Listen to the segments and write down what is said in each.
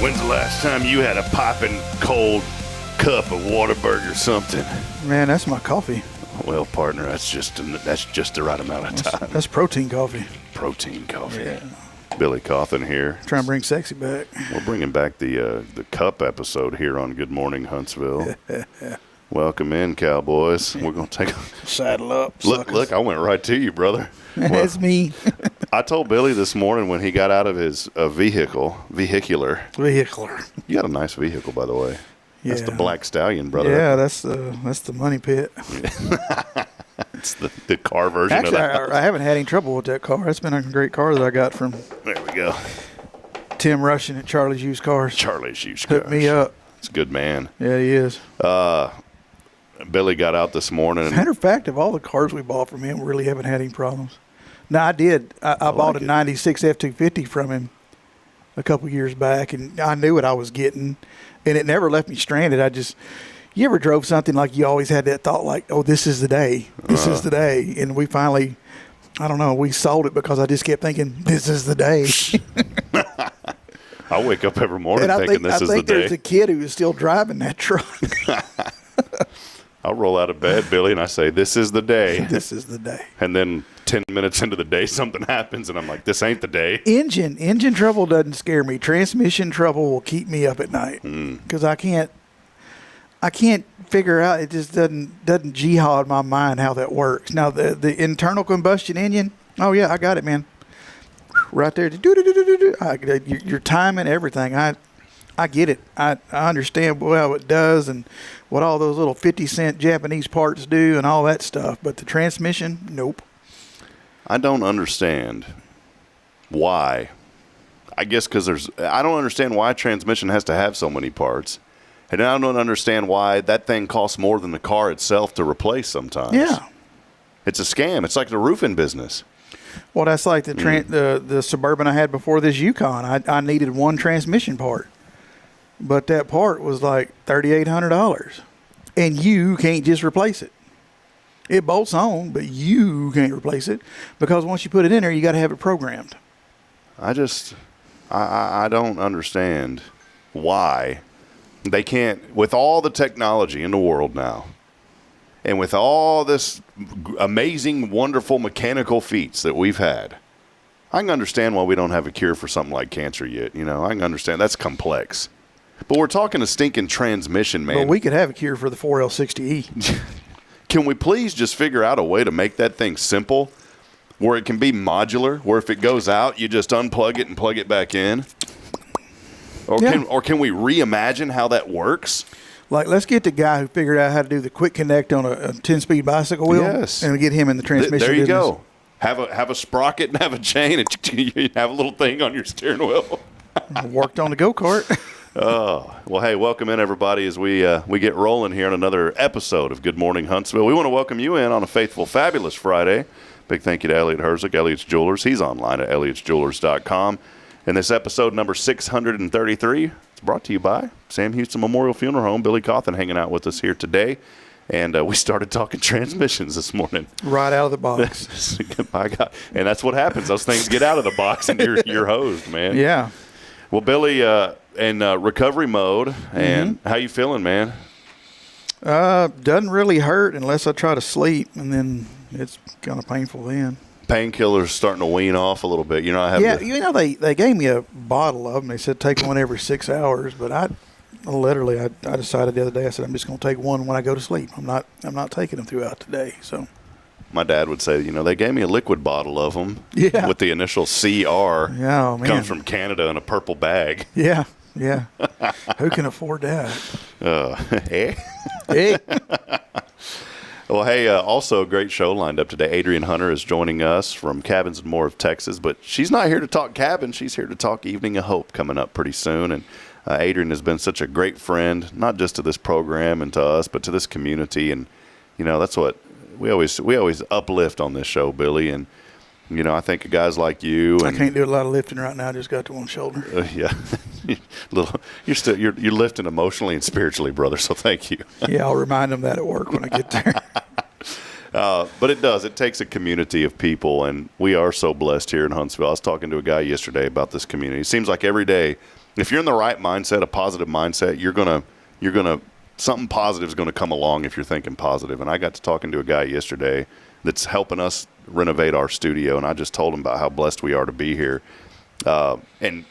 When's the last time you had a popping cold cup of Whataburger or something? Man, that's my coffee. Well, partner, that's just the right amount of time. That's protein coffee. Protein coffee. Yeah. Billy Cauthen here. Trying to bring sexy back. We're bringing back the cup episode here on Good Morning Huntsville. Welcome in, Cowboys. We're gonna take saddle up. Look! I went right to you, brother. That's me. I told Billy this morning when he got out of his vehicular. You got a nice vehicle, by the way. Yeah. That's the Black Stallion, brother. Yeah, that's the money pit. It's the car version Actually, of that. I haven't had any trouble with that car. It's been a great car that I got from There we go. Tim Russian at Charlie's Used Cars. Charlie's Used Cars. Hooked me up. It's a good man. Yeah, he is. Billy got out this morning. Matter of fact, of all the cars we bought from him, we really haven't had any problems. Now, I did. I bought a 96 F-250 from him a couple years back, and I knew what I was getting, and it never left me stranded. You ever drove something like you always had that thought like, oh, this is the day. This is the day. And we finally, I don't know, we sold it because I just kept thinking, this is the day. I wake up every morning thinking this is the day. I think there's a kid who is still driving that truck. I'll roll out of bed, Billy, and I say, this is the day. This is the day. And then 10 minutes into the day, something happens, and I'm like, this ain't the day. Engine trouble doesn't scare me. Transmission trouble will keep me up at night because I can't figure out. It just doesn't jihad in my mind how that works. Now the internal combustion engine. Oh yeah, I got it, man. Right there. Your timing, everything. I get it. I understand how it does and what all those little 50-cent Japanese parts do and all that stuff. But the transmission, nope. I don't understand why. I guess because I don't understand why transmission has to have so many parts. And I don't understand why that thing costs more than the car itself to replace sometimes. Yeah. It's a scam. It's like the roofing business. Well, that's like the Suburban I had before this Yukon. I needed one transmission part. But that part was like $3,800. And you can't just replace it. It bolts on, but you can't replace it because once you put it in there, you got to have it programmed. I don't understand why they can't, with all the technology in the world now, and with all this amazing, wonderful mechanical feats that we've had, I can understand why we don't have a cure for something like cancer yet. You know, I can understand that's complex. But we're talking a stinking transmission, man. But we could have a cure for the 4L60E. Can we please just figure out a way to make that thing simple where it can be modular, where if it goes out, you just unplug it and plug it back in? Or can we reimagine how that works? Like, let's get the guy who figured out how to do the quick connect on a 10-speed bicycle wheel. Yes. And get him in the transmission There you business. go. Have a sprocket and have a chain and you have a little thing on your steering wheel. Worked on the go-kart. Oh, well, hey, welcome in, everybody, as we get rolling here on another episode of Good Morning Huntsville. We want to welcome you in on a faithful, fabulous Friday. Big thank you to Elliot Herzog, Elliot's Jewelers. He's online at elliotsjewelers.com. And this episode number 633 is brought to you by Sam Houston Memorial Funeral Home. Billy Cauthen hanging out with us here today. And we started talking transmissions this morning. Right out of the box. My God. And that's what happens. Those things get out of the box and you're hosed, man. Yeah. Well, Billy, in recovery mode, and how you feeling, man? Doesn't really hurt unless I try to sleep, and then it's kind of painful then. Painkillers starting to wean off a little bit. You're not having you know, they gave me a bottle of them. They said take one every 6 hours, but I decided the other day, I said I'm just going to take one when I go to sleep. I'm not taking them throughout the day. So my dad would say, they gave me a liquid bottle of them with the initial CR. Yeah, oh, man. Comes from Canada in a purple bag. Yeah. Who can afford that? Hey. Well, hey, also a great show lined up today. Adrian Hunter is joining us from Cabins and More of Texas, but she's not here to talk cabin. She's here to talk Evening of Hope coming up pretty soon. And Adrian has been such a great friend, not just to this program and to us, but to this community. And, that's what we always uplift on this show, Billy. And, I think of guys like you. And, I can't do a lot of lifting right now. I just got to one shoulder. Yeah. You're lifting emotionally and spiritually, brother, so thank you. Yeah, I'll remind them that at work when I get there. But it does. It takes a community of people, and we are so blessed here in Huntsville. I was talking to a guy yesterday about this community. It seems like every day, if you're in the right mindset, a positive mindset, you're gonna something positive is going to come along if you're thinking positive. And I got to talking to a guy yesterday that's helping us renovate our studio, and I just told him about how blessed we are to be here. And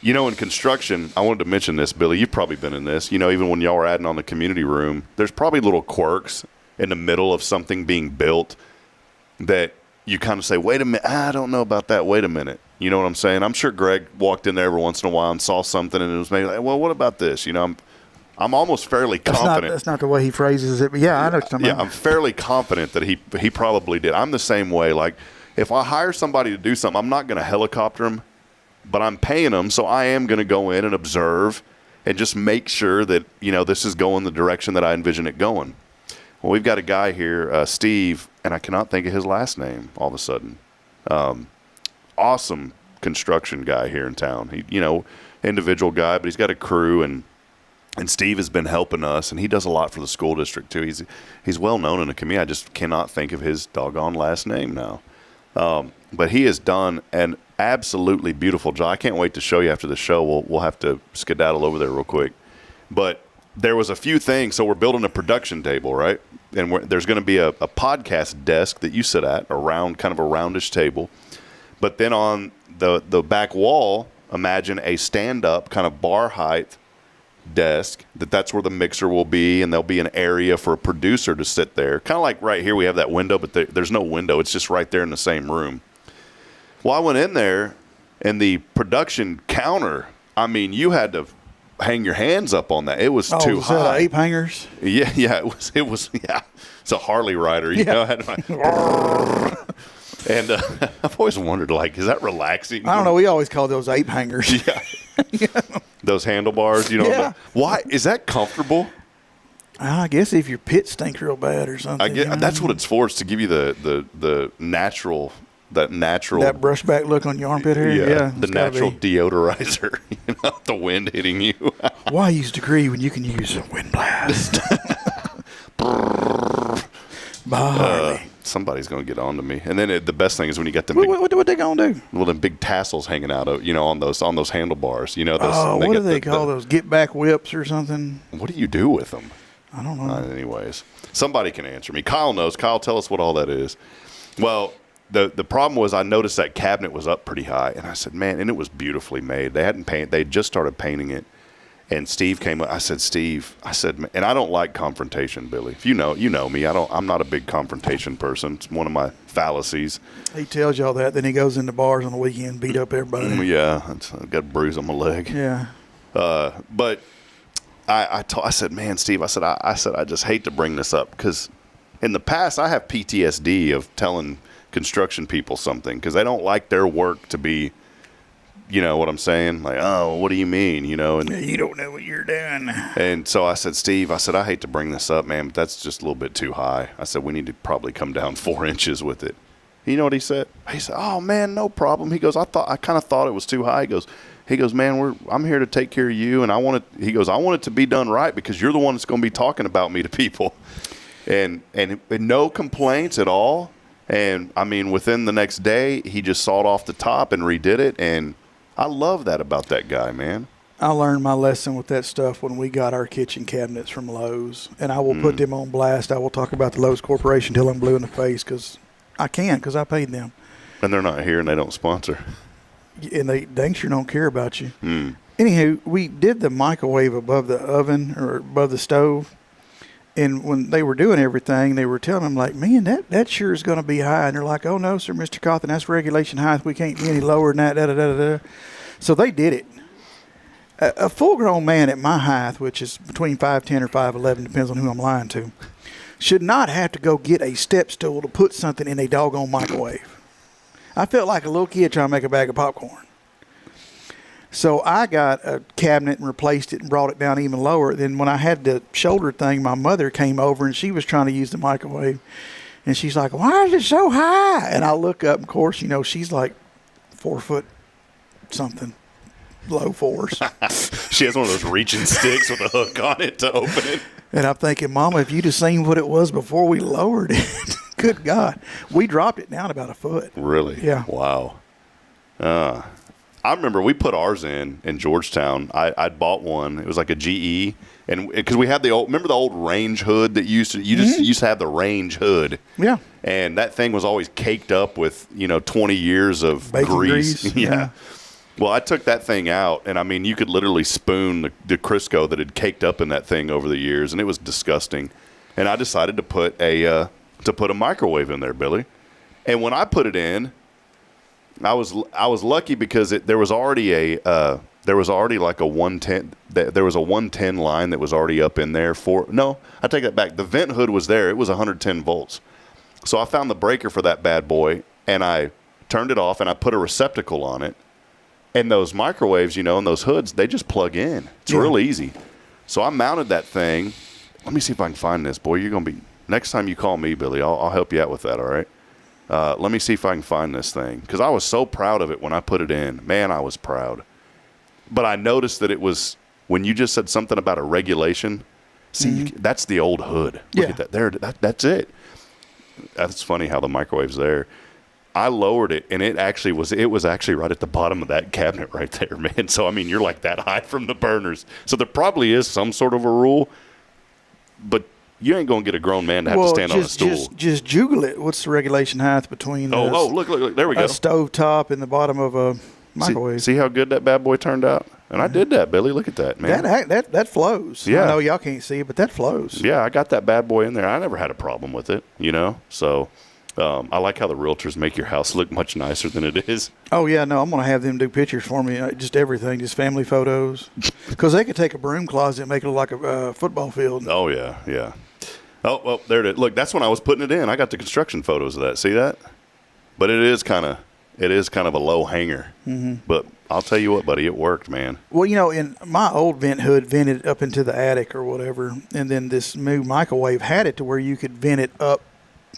you know, in construction, I wanted to mention this, Billy. You've probably been in this. You know, even when y'all were adding on the community room, there's probably little quirks in the middle of something being built that you kind of say, wait a minute, I don't know about that. Wait a minute. You know what I'm saying? I'm sure Greg walked in there every once in a while and saw something, and it was maybe like, well, what about this? You know, I'm almost fairly confident. That's not the way he phrases it, but yeah, I know what you're talking about. I'm fairly confident that he probably did. I'm the same way. Like, if I hire somebody to do something, I'm not going to helicopter them, but I'm paying them, so I am going to go in and observe and just make sure that, you know, this is going the direction that I envision it going. Well, we've got a guy here, Steve, and I cannot think of his last name all of a sudden. Awesome construction guy here in town. He, you know, individual guy, but he's got a crew, and Steve has been helping us, and he does a lot for the school district too. He's well known in the community. I just cannot think of his doggone last name now. But he has done an absolutely beautiful job. I can't wait to show you after the show. We'll have to skedaddle over there real quick. But there was a few things. So we're building a production table, right? And there's going to be a podcast desk that you sit at, kind of a roundish table. But then on the back wall, imagine a stand-up kind of bar height desk that's where the mixer will be, and there'll be an area for a producer to sit there. Kind of like right here we have that window, but there's no window. It's just right there in the same room. Well, I went in there, and the production counter, I mean, you had to hang your hands up on that. It was too high. That ape hangers? Yeah, it was yeah. It's a Harley rider, you know. I had and I've always wondered, like, is that relaxing? I don't know. We always call those ape hangers. Yeah. Those handlebars, you know. Yeah. Why is that comfortable? I guess if your pit stinks real bad or something. That's what it's for. It's to give you the natural. That brushback look on your armpit hair. Yeah, the natural deodorizer. You know, the wind hitting you. Why use degree when you can use a wind blast? Somebody's going to get on to me. And then the best thing is when you got the what they going to do? Well, the big tassels hanging out of, you know, on those handlebars. You know, those, what do they call those? Get back whips or something? What do you do with them? I don't know. Anyways, somebody can answer me. Kyle knows. Kyle, tell us what all that is. Well, the problem was I noticed that cabinet was up pretty high, and I said, man, and it was beautifully made. They hadn't painted. They just started painting it. And Steve came up. I said, Steve, and I don't like confrontation, Billy. If you know me. I'm not a big confrontation person. It's one of my fallacies. He tells y'all that, then he goes into bars on the weekend, beat up everybody. Yeah, I've got a bruise on my leg. Yeah. But I said, man, Steve, I said, I just hate to bring this up because in the past I have PTSD of telling construction people something because they don't like their work to be. You know what I'm saying? Like, oh, what do you mean? You know, and you don't know what you're doing. And so I said, Steve, I hate to bring this up, man, but that's just a little bit too high. I said, we need to probably come down 4 inches with it. You know what he said? He said, oh man, no problem. He goes, I kind of thought it was too high. He goes, man, I'm here to take care of you, and I want it to be done right because you're the one that's going to be talking about me to people, and no complaints at all. And I mean, within the next day, he just sawed off the top and redid it, and I love that about that guy, man. I learned my lesson with that stuff when we got our kitchen cabinets from Lowe's, and I will put them on blast. I will talk about the Lowe's Corporation till I'm blue in the face because I paid them. And they're not here and they don't sponsor. And they dang sure don't care about you. Anywho, we did the microwave above the oven or above the stove, and when they were doing everything, they were telling them, like, man, that sure is going to be high. And they're like, oh, no, sir, Mr. Cauthen, that's regulation height. We can't be any lower than that, da-da-da-da-da. So they did it. A full-grown man at my height, which is between 5'10" or 5'11", depends on who I'm lying to, should not have to go get a step stool to put something in a doggone microwave. I felt like a little kid trying to make a bag of popcorn. So I got a cabinet and replaced it and brought it down even lower. Then when I had the shoulder thing, my mother came over and she was trying to use the microwave. And she's like, why is it so high? And I look up, and of course, you know, she's like 4 foot something, low fours. She has one of those reaching sticks with a hook on it to open it. And I'm thinking, Mama, if you'd have seen what it was before we lowered it. Good God. We dropped it down about a foot. Really? Yeah. Wow. I remember we put ours in Georgetown. I'd bought one. It was like a GE, and because we had the old, remember the old range hood that you used to have the range hood. Yeah. And that thing was always caked up with 20 years of Bacon grease. grease. Yeah. Well, I took that thing out, and I mean, you could literally spoon the Crisco that had caked up in that thing over the years, and it was disgusting. And I decided to put a microwave in there, Billy. And when I put it in, I was lucky because there was already like a 110. There was a 110 line that was already up in there I take that back. The vent hood was there. It was 110 volts. So I found the breaker for that bad boy, and I turned it off, and I put a receptacle on it. And those microwaves, and those hoods, they just plug in. It's real easy. So I mounted that thing. Let me see if I can find this. Boy, you're going to be – next time you call me, Billy, I'll help you out with that, all right? Let me see if I can find this thing. Because I was so proud of it when I put it in. Man, I was proud. But I noticed that it was – when you just said something about a regulation, see, that's the old hood. Look at that. There, that's it. That's funny how the microwave's there. I lowered it, and it was actually right at the bottom of that cabinet right there, man. So, I mean, you're like that high from the burners. So there probably is some sort of a rule, but you ain't going to get a grown man to have to stand on a stool. Just juggle it. What's the regulation height between look, there we go. A stove top and the bottom of a microwave. See how good that bad boy turned out? And I did that, Billy. Look at that, man. That flows. Yeah. I know y'all can't see it, but that flows. Yeah, I got that bad boy in there. I never had a problem with it, so... I like how the realtors make your house look much nicer than it is. Oh, yeah. No, I'm going to have them do pictures for me. Just everything, just family photos. Because they could take a broom closet and make it look like a football field. Oh, yeah, yeah. Oh, well, there it is. Look, that's when I was putting it in. I got the construction photos of that. See that? But it is kind of a low hanger. Mm-hmm. But I'll tell you what, buddy, it worked, man. Well, in my old vent hood vented up into the attic or whatever, and then this new microwave had it to where you could vent it up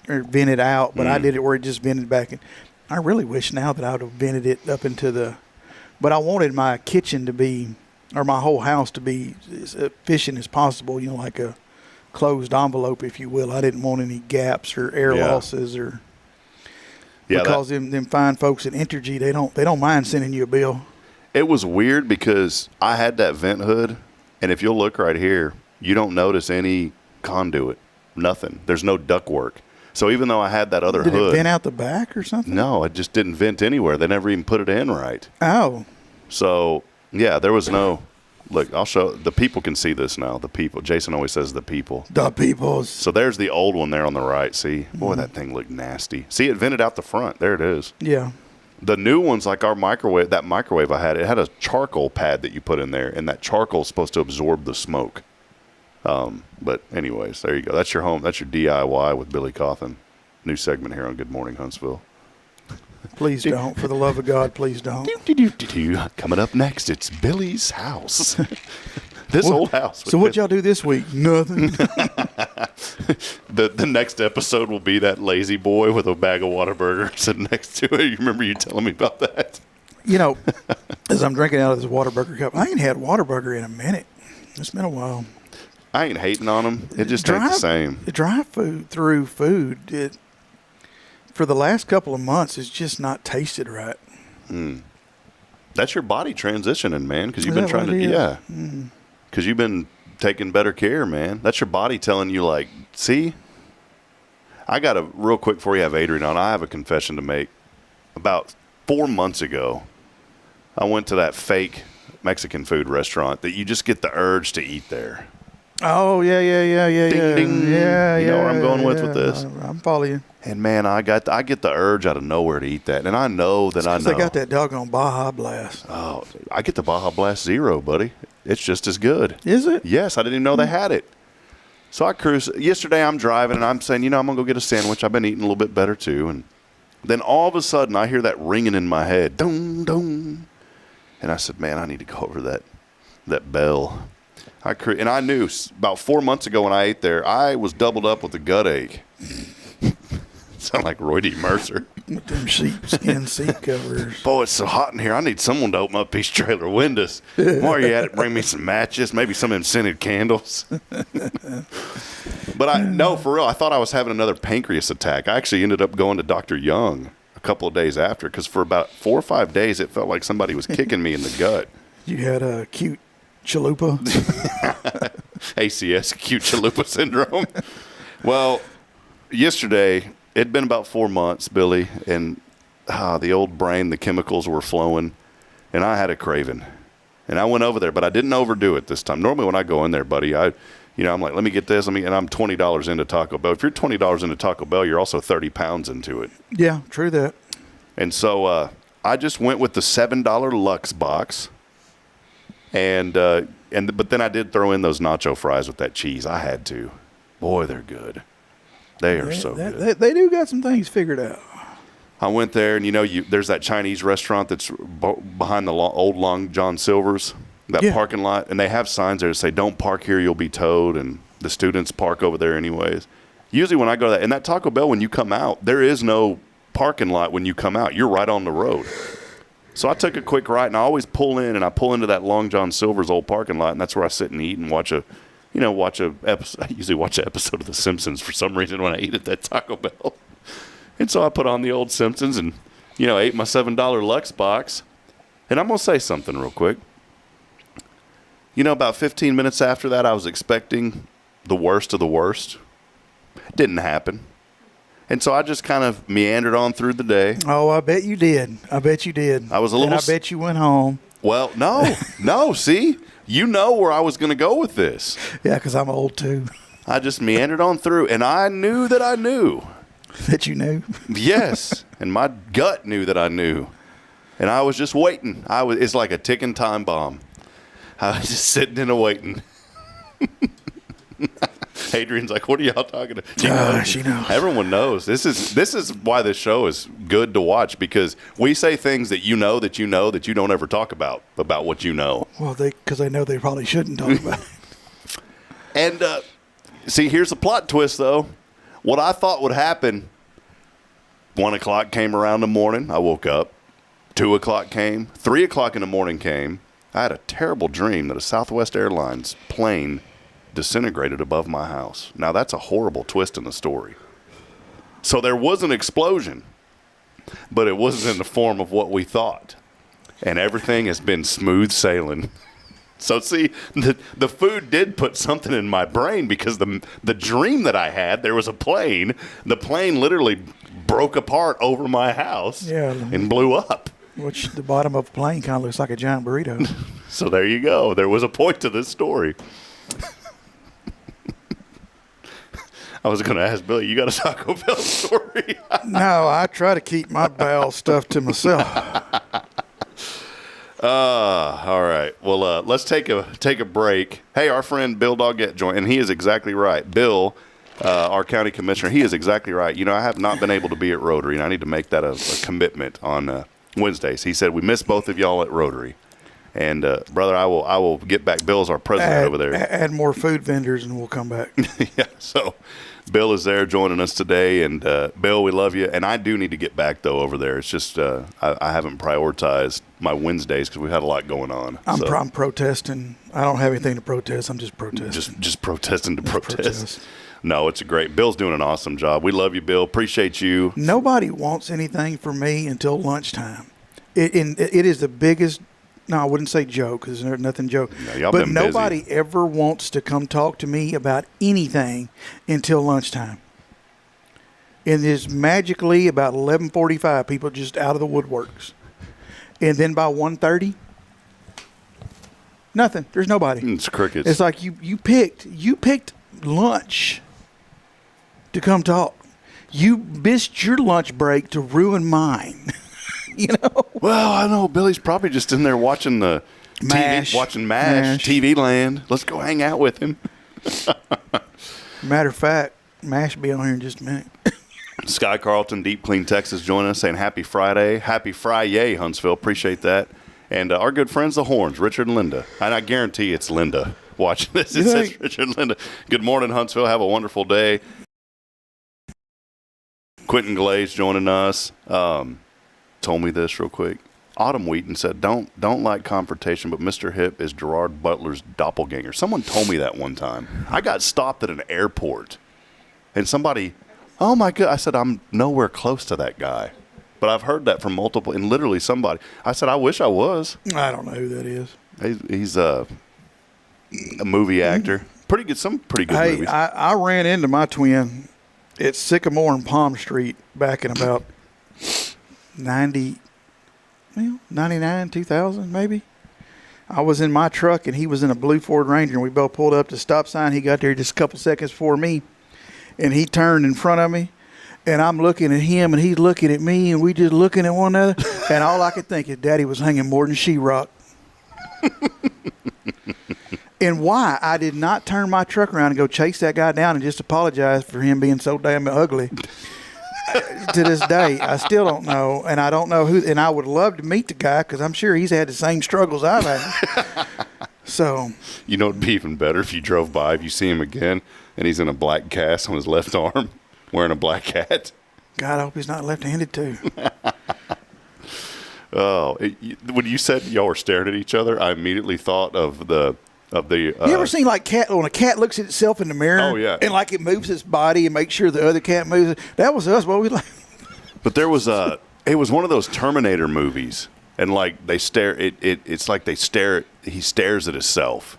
or vent it out, but I did it where it just vented back in. I really wish now that I would have vented it up into but I wanted my kitchen to be, or my whole house to be as efficient as possible, like a closed envelope, if you will. I didn't want any gaps or air losses because them fine folks at Entergy, they don't mind sending you a bill. It was weird because I had that vent hood, and if you'll look right here, you don't notice any conduit, nothing. There's no ductwork. So even though I had that other hood. Did it vent out the back or something? No, it just didn't vent anywhere. They never even put it in right. Oh. So, yeah, there was no. Look, I'll show. The people can see this now. The people. Jason always says the people. The peoples. So there's the old one there on the right. See? Boy, that thing looked nasty. See, it vented out the front. There it is. Yeah. The new ones, like our microwave, that microwave I had, it had a charcoal pad that you put in there, and that charcoal is supposed to absorb the smoke. But anyways, there you go. That's your home. That's your DIY with Billy Cauthen. New segment here on Good Morning Huntsville. Please don't. For the love of God, please don't. Coming up next, it's Billy's house. Old house. So what y'all do this week? Nothing. The next episode will be that lazy boy with a bag of Whataburger sitting next to it. You remember you telling me about that? As I'm drinking out of this Whataburger cup, I ain't had Whataburger in a minute. It's been a while. I ain't hating on them. It just ain't the same. Drive through food, for the last couple of months, it's just not tasted right. That's your body transitioning, man, because you've been trying to, because you've been taking better care, man. That's your body telling you, like, see, I got a real quick before you have Adrian on. I have a confession to make. About 4 months ago, I went to that fake Mexican food restaurant that you just get the urge to eat there. Oh, yeah. Ding, ding. Yeah, you know where I'm going with this? I'm following you. And, man, I get the urge out of nowhere to eat that. And I know that they got that doggone Baja Blast. Oh, I get the Baja Blast Zero, buddy. It's just as good. Is it? Yes, I didn't even know they had it. So I cruise. Yesterday I'm driving, and I'm saying, I'm going to go get a sandwich. I've been eating a little bit better, too. And then all of a sudden I hear that ringing in my head. Dong, dong. And I said, man, I need to go over that bell. And I knew about 4 months ago when I ate there, I was doubled up with a gut ache. Sound like Roy D. Mercer. With them sheepskin seat covers. Boy, it's so hot in here. I need someone to open up these trailer windows. While you're at it, bring me some matches, maybe some of them scented candles. But no, for real, I thought I was having another pancreas attack. I actually ended up going to Dr. Young a couple of days after because for about 4 or 5 days, it felt like somebody was kicking me in the gut. You had a cute chalupa. ACS, acute chalupa syndrome. Well, yesterday, it'd been about 4 months, Billy, and the old brain, the chemicals were flowing, and I had a craving. And I went over there, but I didn't overdo it this time. Normally when I go in there, buddy, I'm like, let me get this, and I'm $20 into Taco Bell. If you're $20 into Taco Bell, you're also 30 pounds into it. Yeah, true that. And so I just went with the $7 Lux box, but then I did throw in those nacho fries with that cheese. I had to. Boy, they're good. They are so good. They do got some things figured out. I went there, and there's that Chinese restaurant that's behind the old Long John Silver's, that parking lot, and they have signs there that say, "Don't park here, you'll be towed," and the students park over there anyways. Usually when I go to that Taco Bell, when you come out, there is no parking lot when you come out. You're right on the road. So I took a quick right, and I always pull in, and I pull into that Long John Silver's old parking lot, and that's where I sit and eat and watch a episode. I usually watch an episode of The Simpsons for some reason when I eat at that Taco Bell. And so I put on the old Simpsons and, ate my $7 Lux box. And I'm going to say something real quick. About 15 minutes after that, I was expecting the worst of the worst. It didn't happen. And so I just kind of meandered on through the day. Oh, I bet you did. I was a little. And I bet you went home. Well, no, see? You know where I was going to go with this. Yeah, because I'm old too. I just meandered on through, and I knew that I knew. That you knew? Yes, and my gut knew that I knew. And I was just waiting. It's like a ticking time bomb. I was just sitting and waiting. Adrian's like, "What are y'all talking about?" She knows. Everyone knows. This is why this show is good to watch, because we say things that you know that you don't ever talk about what you know. Well, because they know they probably shouldn't talk about it. And see, here's the plot twist, though. What I thought would happen, 1 o'clock came around in the morning. I woke up. 2 o'clock came. 3 o'clock in the morning came. I had a terrible dream that a Southwest Airlines plane disintegrated above my house. Now, that's a horrible twist in the story. So there was an explosion, but it wasn't in the form of what we thought. And everything has been smooth sailing. So, see, the food did put something in my brain, because the dream that I had, there was a plane. The plane literally broke apart over my house and blew up. Which the bottom of a plane kind of looks like a giant burrito. So there you go. There was a point to this story. I was going to ask Billy, you got a Taco Bell story? No, I try to keep my bowel stuff to myself. All right. Well, let's take a break. Hey, our friend Bill Doggett joined, and he is exactly right. Bill, our county commissioner, he is exactly right. I have not been able to be at Rotary, and I need to make that a commitment on Wednesdays. He said we miss both of y'all at Rotary, and brother, I will get back. Bill's our president over there. Add more food vendors, and we'll come back. Yeah. So Bill is there joining us today, and Bill, we love you. And I do need to get back though over there. It's just I haven't prioritized my Wednesdays because we've had a lot going on. I'm protesting. I don't have anything to protest. I'm just protesting. Just protesting to protest. No, it's a great. Bill's doing an awesome job. We love you, Bill. Appreciate you. Nobody wants anything from me until lunchtime. It is the biggest. No, I wouldn't say joke, because there's nothing joke. No, but nobody ever wants to come talk to me about anything until lunchtime. And it's magically about 11:45, people just out of the woodworks. And then by 1:30, nothing. There's nobody. It's crickets. It's like you picked lunch to come talk. You missed your lunch break to ruin mine. Well, I know Billy's probably just in there watching the MASH. TV, watching MASH, TV Land. Let's go hang out with him. Matter of fact, MASH will be on here in just a minute. Sky Carlton, Deep Clean Texas, joining us, saying happy Friday. Happy Friday, Huntsville. Appreciate that. And our good friends, the Horns, Richard and Linda. And I guarantee it's Linda watching this. It says Richard and Linda. Good morning, Huntsville. Have a wonderful day. Quentin Glaze joining us. Told me this real quick. Autumn Wheaton said, don't like confrontation, but Mr. Hip is Gerard Butler's doppelganger. Someone told me that one time. I got stopped at an airport, and somebody, oh my God, I said, I'm nowhere close to that guy. But I've heard that from multiple, and literally somebody. I said, I wish I was. I don't know who that is. He's a movie actor. Pretty good, some pretty good movies. I ran into my twin at Sycamore and Palm Street back in about 99, 2000 maybe. I was in my truck and he was in a blue Ford Ranger, and we both pulled up to the stop sign. He got there just a couple seconds before me, and he turned in front of me, and I'm looking at him and he's looking at me, and we just looking at one another, and all I could think is Daddy was hanging more than sheetrock. And why I did not turn my truck around and go chase that guy down and just apologize for him being so damn ugly. To this day, I still don't know, and I don't know who. And I would love to meet the guy because I'm sure he's had the same struggles I've had. So, you know, it'd be even better if you drove by, if you see him again, and he's in a black cast on his left arm, wearing a black hat. God, I hope he's not left-handed too. When you said y'all were staring at each other, I immediately thought of the. You ever seen like when a cat looks at itself in the mirror? Oh yeah, and like it moves its body and makes sure the other cat moves. That was us. What we like. But there was it was one of those Terminator movies, and like they stare. It's like they stare. He stares at himself.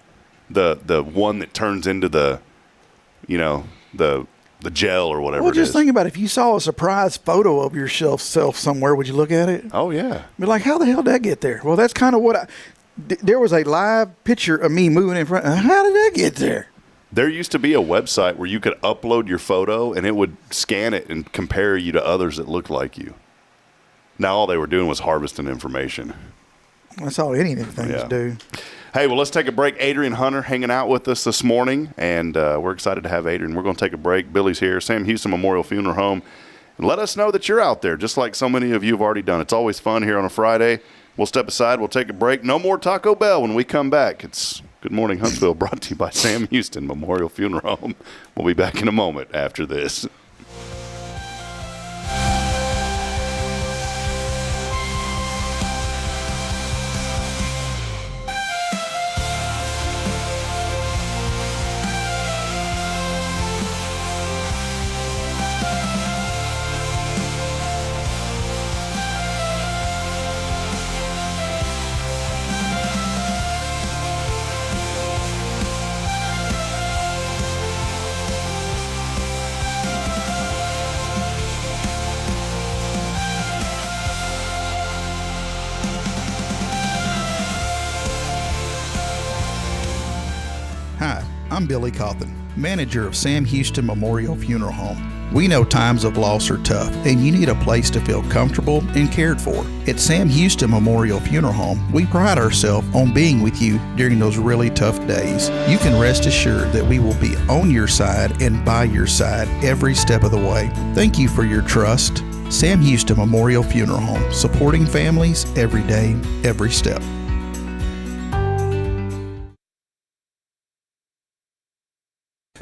The one that turns into the gel or whatever. Well, it just is. think about it. If you saw a surprise photo of yourself somewhere, would you look at it? Oh yeah. Be like, how the hell did that get there? Well, that's kind of what there was a live picture of me moving in front. How did that get there? There used to be a website where you could upload your photo and it would scan it and compare you to others that looked like you. Now all they were doing was harvesting information. That's all any of them things do. Hey, well, let's take a break. Adrian Hunter hanging out with us this morning, and we're excited to have Adrian. We're going to take a break. Billy's here, Sam Houston Memorial Funeral Home. And let us know that you're out there, just like so many of you have already done. It's always fun here on a Friday. We'll step aside. We'll take a break. No more Taco Bell when we come back. It's Good Morning Huntsville, brought to you by Sam Houston Memorial Funeral Home. We'll be back in a moment after this. Hi, I'm Billy Cauthen, manager of Sam Houston Memorial Funeral Home. We know times of loss are tough, and you need a place to feel comfortable and cared for. At Sam Houston Memorial Funeral Home, we pride ourselves on being with you during those really tough days. You can rest assured that we will be on your side and by your side every step of the way. Thank you for your trust. Sam Houston Memorial Funeral Home, supporting families every day, every step.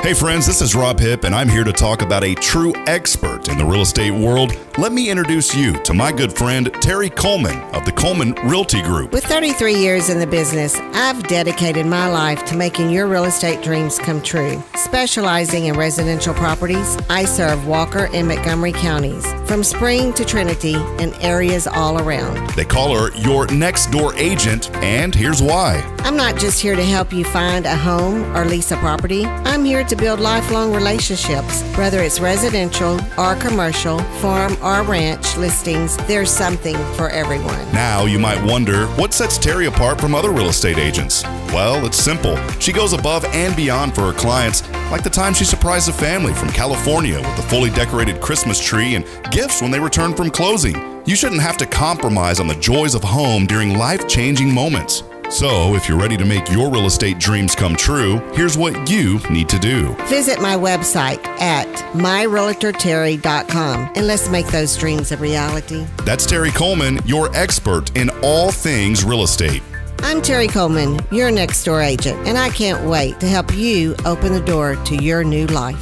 Hey friends, this is Rob Hipp, and I'm here to talk about a true expert in the real estate world. Let me introduce you to my good friend, Terry Coleman of the Coleman Realty Group. With 33 years in the business, I've dedicated my life to making your real estate dreams come true. Specializing in residential properties, I serve Walker and Montgomery counties, from Spring to Trinity and areas all around. They call her your next door agent, and here's why. I'm not just here to help you find a home or lease a property. I'm here to build lifelong relationships. Whether it's residential or commercial, farm or ranch listings, there's something for everyone. Now you might wonder, what sets Terry apart from other real estate agents? Well, it's simple. She goes above and beyond for her clients, like the time she surprised a family from California with a fully decorated Christmas tree and gifts when they returned from closing. You shouldn't have to compromise on the joys of home during life-changing moments. So, if you're ready to make your real estate dreams come true, here's what you need to do. Visit my website at myrealtorterry.com and let's make those dreams a reality. That's Terry Coleman, your expert in all things real estate. I'm Terry Coleman, your next door agent, and I can't wait to help you open the door to your new life.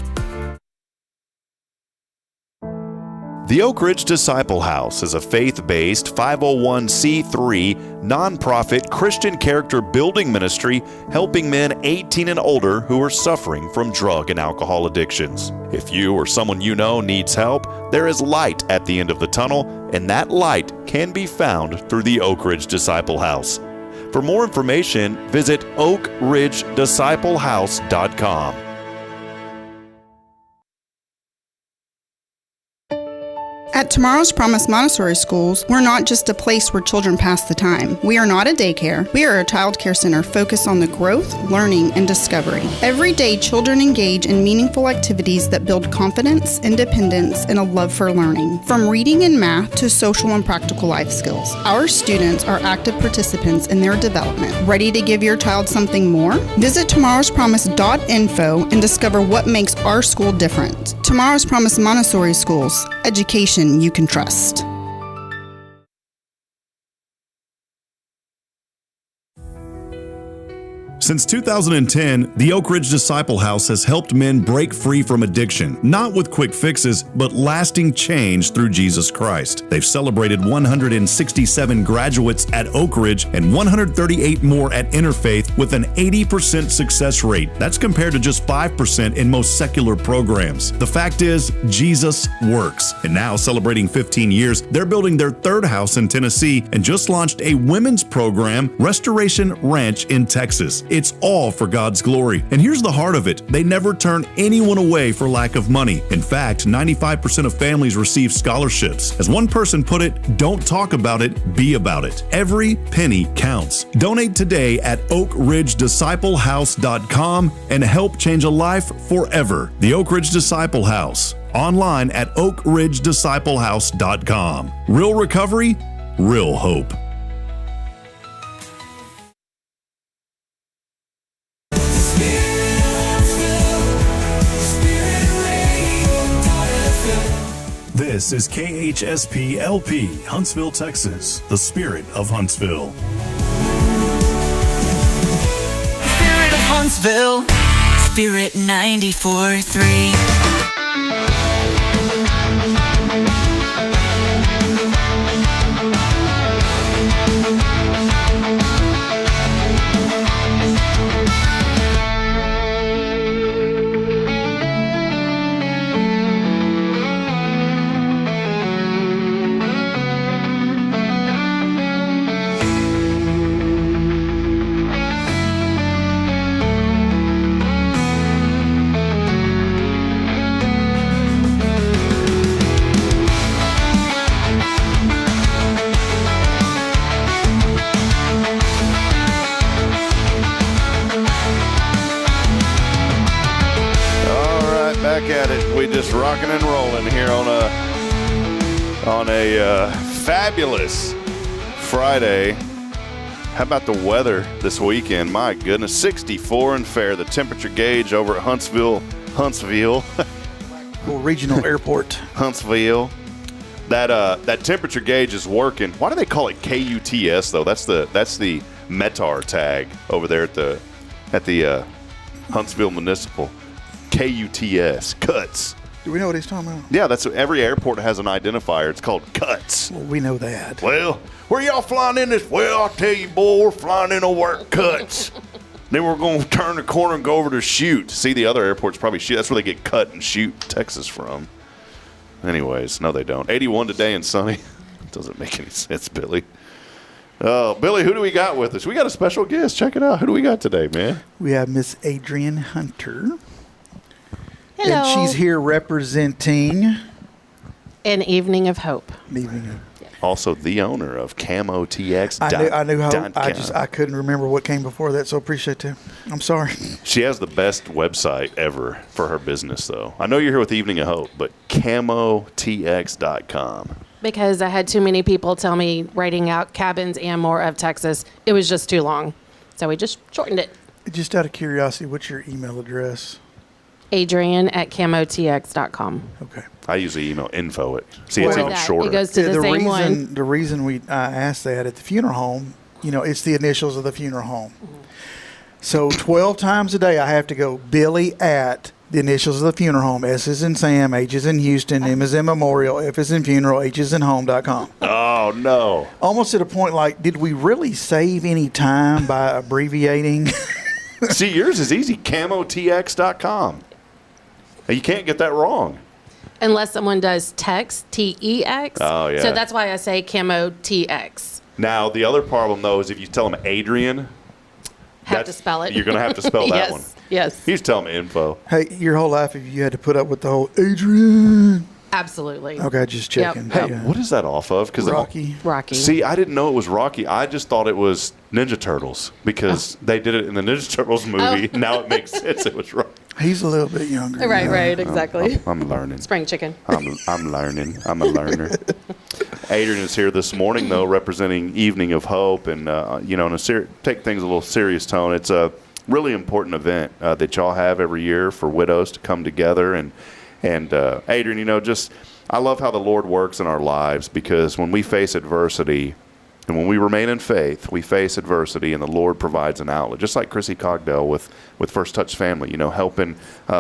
The Oak Ridge Disciple House is a faith-based 501c3 nonprofit Christian character building ministry helping men 18 and older who are suffering from drug and alcohol addictions. If you or someone you know needs help, there is light at the end of the tunnel, and that light can be found through the Oak Ridge Disciple House. For more information, visit oakridgedisciplehouse.com. At Tomorrow's Promise Montessori Schools, we're not just a place where children pass the time. We are not a daycare. We are a child care center focused on the growth, learning, and discovery. Every day, children engage in meaningful activities that build confidence, independence, and a love for learning. From reading and math to social and practical life skills, our students are active participants in their development. Ready to give your child something more? Visit tomorrowspromise.info and discover what makes our school different. Tomorrow's Promise Montessori Schools. Education you can trust. Since 2010, the Oak Ridge Disciple House has helped men break free from addiction, not with quick fixes, but lasting change through Jesus Christ. They've celebrated 167 graduates at Oak Ridge and 138 more at Interfaith with an 80% success rate. That's compared to just 5% in most secular programs. The fact is, Jesus works. And now, celebrating 15 years, they're building their third house in Tennessee and just launched a women's program, Restoration Ranch in Texas. It's all for God's glory. And here's the heart of it. They never turn anyone away for lack of money. In fact, 95% of families receive scholarships. As one person put it, don't talk about it, be about it. Every penny counts. Donate today at oakridgedisciplehouse.com and help change a life forever. The Oak Ridge Disciple House. Online at oakridgedisciplehouse.com. Real recovery, real hope. This is KHSP LP, Huntsville, Texas, the spirit of Huntsville. Spirit of Huntsville, Spirit 94.3. Rocking and rolling here on a fabulous Friday. How about the weather this weekend? My goodness, 64 and fair. The temperature gauge over at Huntsville. Well, regional airport. Huntsville. That temperature gauge is working. Why do they call it KUTS though? That's the METAR tag over there at the Huntsville Municipal. KUTS, cuts. Do we know what he's talking about? Yeah, that's every airport has an identifier. It's called cuts. Well, we know that. Well, where y'all flying in this? Well, I'll tell you, boy, we're flying in over at cuts. Then we're going to turn the corner and go over to Shoot. See, the other airports probably Shoot. That's where they get Cut and Shoot, Texas from. Anyways, no, they don't. 81 today and sunny. Doesn't make any sense, Billy. Billy, who do we got with us? We got a special guest. Check it out. Who do we got today, man? We have Miss Adrienne Hunter. Hello. And she's here representing An Evening of Hope. Also the owner of CamoTX. I knew how. I couldn't remember what came before that, so appreciate that. I'm sorry. She has the best website ever for her business, though. I know you're here with Evening of Hope, but CamoTX.com. Because I had too many people tell me writing out Cabins and More of Texas, it was just too long. So we just shortened it. Just out of curiosity, what's your email address? Adrian@camotx.com. Okay. I usually email info at. See, it's even That. shorter. It goes to the same one. The reason I asked that at the funeral home, it's the initials of the funeral home. So 12 times a day I have to go Billy at The initials of the funeral home. S is in Sam, H is in Houston, M is in Memorial, F is in Funeral, H is in Home.com. Oh, no. Almost to the point like, did we really save any time by abbreviating? See, yours is easy. CamoTX.com. You can't get that wrong. Unless someone does text, TEX. Oh, yeah. So that's why I say Camo TX. Now, the other problem, though, is if you tell them Adrian, Have to spell it. You're going to have to spell that Yes, one. yes. He's telling me info. Hey, your whole life, if you had to put up with the whole Adrian. Absolutely. Okay, just checking. Yep. Hey, what is that off of? Because Rocky. Rocky. See, I didn't know it was Rocky. I just thought it was Ninja Turtles because they did it in the Ninja Turtles movie. Now it makes sense. It was Rocky. He's a little bit younger. Right, now. right, exactly. I'm learning. Spring chicken. I'm learning. I'm a learner. Adrian is here this morning, though, representing Evening of Hope, and take things a little serious tone. It's a really important event that y'all have every year for widows to come together. And Adrian, I love how the Lord works in our lives, because when we face adversity and when we remain in faith, we face adversity and the Lord provides an outlet. Just like Chrissy Cogdell with First Touch Family, helping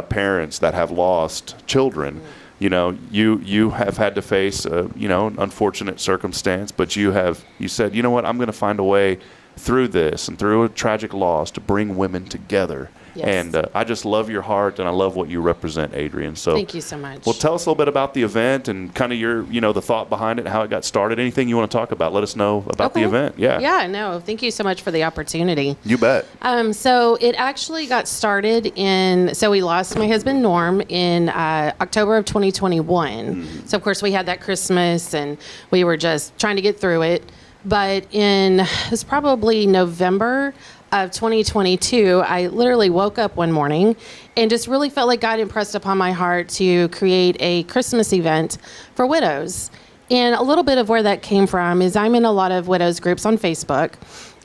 parents that have lost children. You have had to face an unfortunate circumstance, but you said, you know what, I'm going to find a way through this and through a tragic loss to bring women together. Yes. And I just love your heart, and I love what you represent, Adrian. So Thank you so much. Well, tell us a little bit about the event and kind of your, the thought behind it, how it got started. Anything you want to talk about, let us know about the event. Yeah. Yeah, no, thank you so much for the opportunity. You bet. So it actually got started we lost my husband Norm in October of 2021. So of course we had that Christmas and we were just trying to get through it. But it was probably November of 2022, I literally woke up one morning and just really felt like God impressed upon my heart to create a Christmas event for widows. And a little bit of where that came from is I'm in a lot of widows groups on Facebook,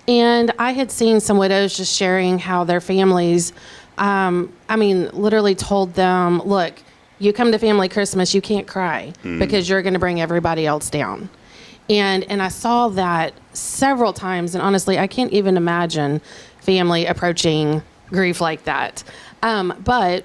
and I had seen some widows just sharing how their families, literally told them, look, you come to family Christmas, you can't cry because you're going to bring everybody else down. And I saw that several times, and honestly, I can't even imagine family approaching grief like that. But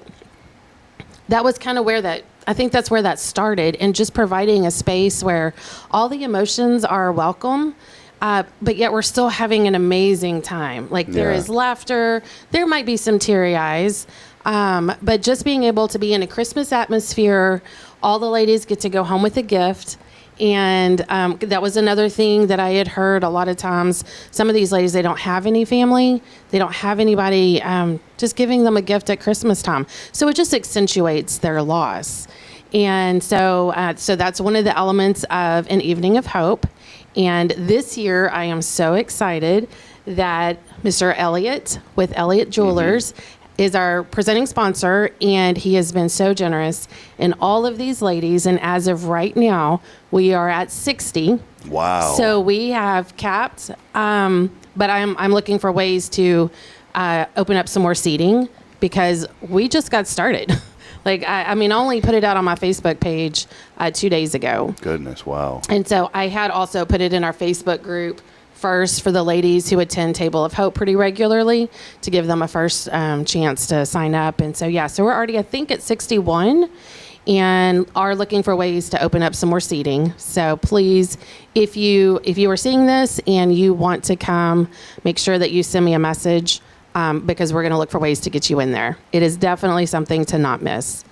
that was kind of I think that's where that started, and just providing a space where all the emotions are welcome, but yet we're still having an amazing time. Like there is laughter, there might be some teary eyes, but just being able to be in a Christmas atmosphere, all the ladies get to go home with a gift. And that was another thing that I had heard a lot of times. Some of these ladies, they don't have any family. They don't have anybody just giving them a gift at Christmas time. So it just accentuates their loss. And so that's one of the elements of an Evening of Hope. And this year, I am so excited that Mr. Elliott with Elliott Jewelers is our presenting sponsor, and he has been so generous in all of these ladies. And as of right now, we are at 60. Wow. So we have capped, but I'm looking for ways to open up some more seating, because we just got started. I only put it out on my Facebook page 2 days ago. Goodness, wow. And so I had also put it in our Facebook group first for the ladies who attend Table of Hope pretty regularly, to give them a first chance to sign up. And so we're already, I think, at 61, and are looking for ways to open up some more seating. So please, if you are seeing this and you want to come, make sure that you send me a message, because we're going to look for ways to get you in there. It is definitely something to not miss.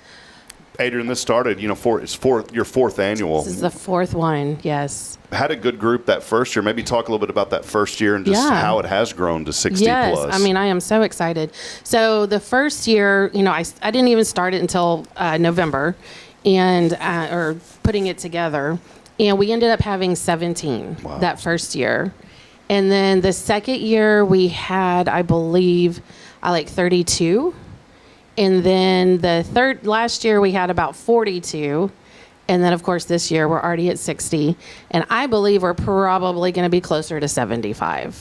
Adrian, this started, your fourth annual. This is the fourth one, yes. Had a good group that first year. Maybe talk a little bit about that first year and just how it has grown to 60 yes. plus. I am so excited. So the first year, I didn't even start it until November, and or putting it together. And we ended up having 17 that first year. And then the second year we had, I believe, 32. And then last year we had about 42. And then, of course, this year we're already at 60. And I believe we're probably going to be closer to 75.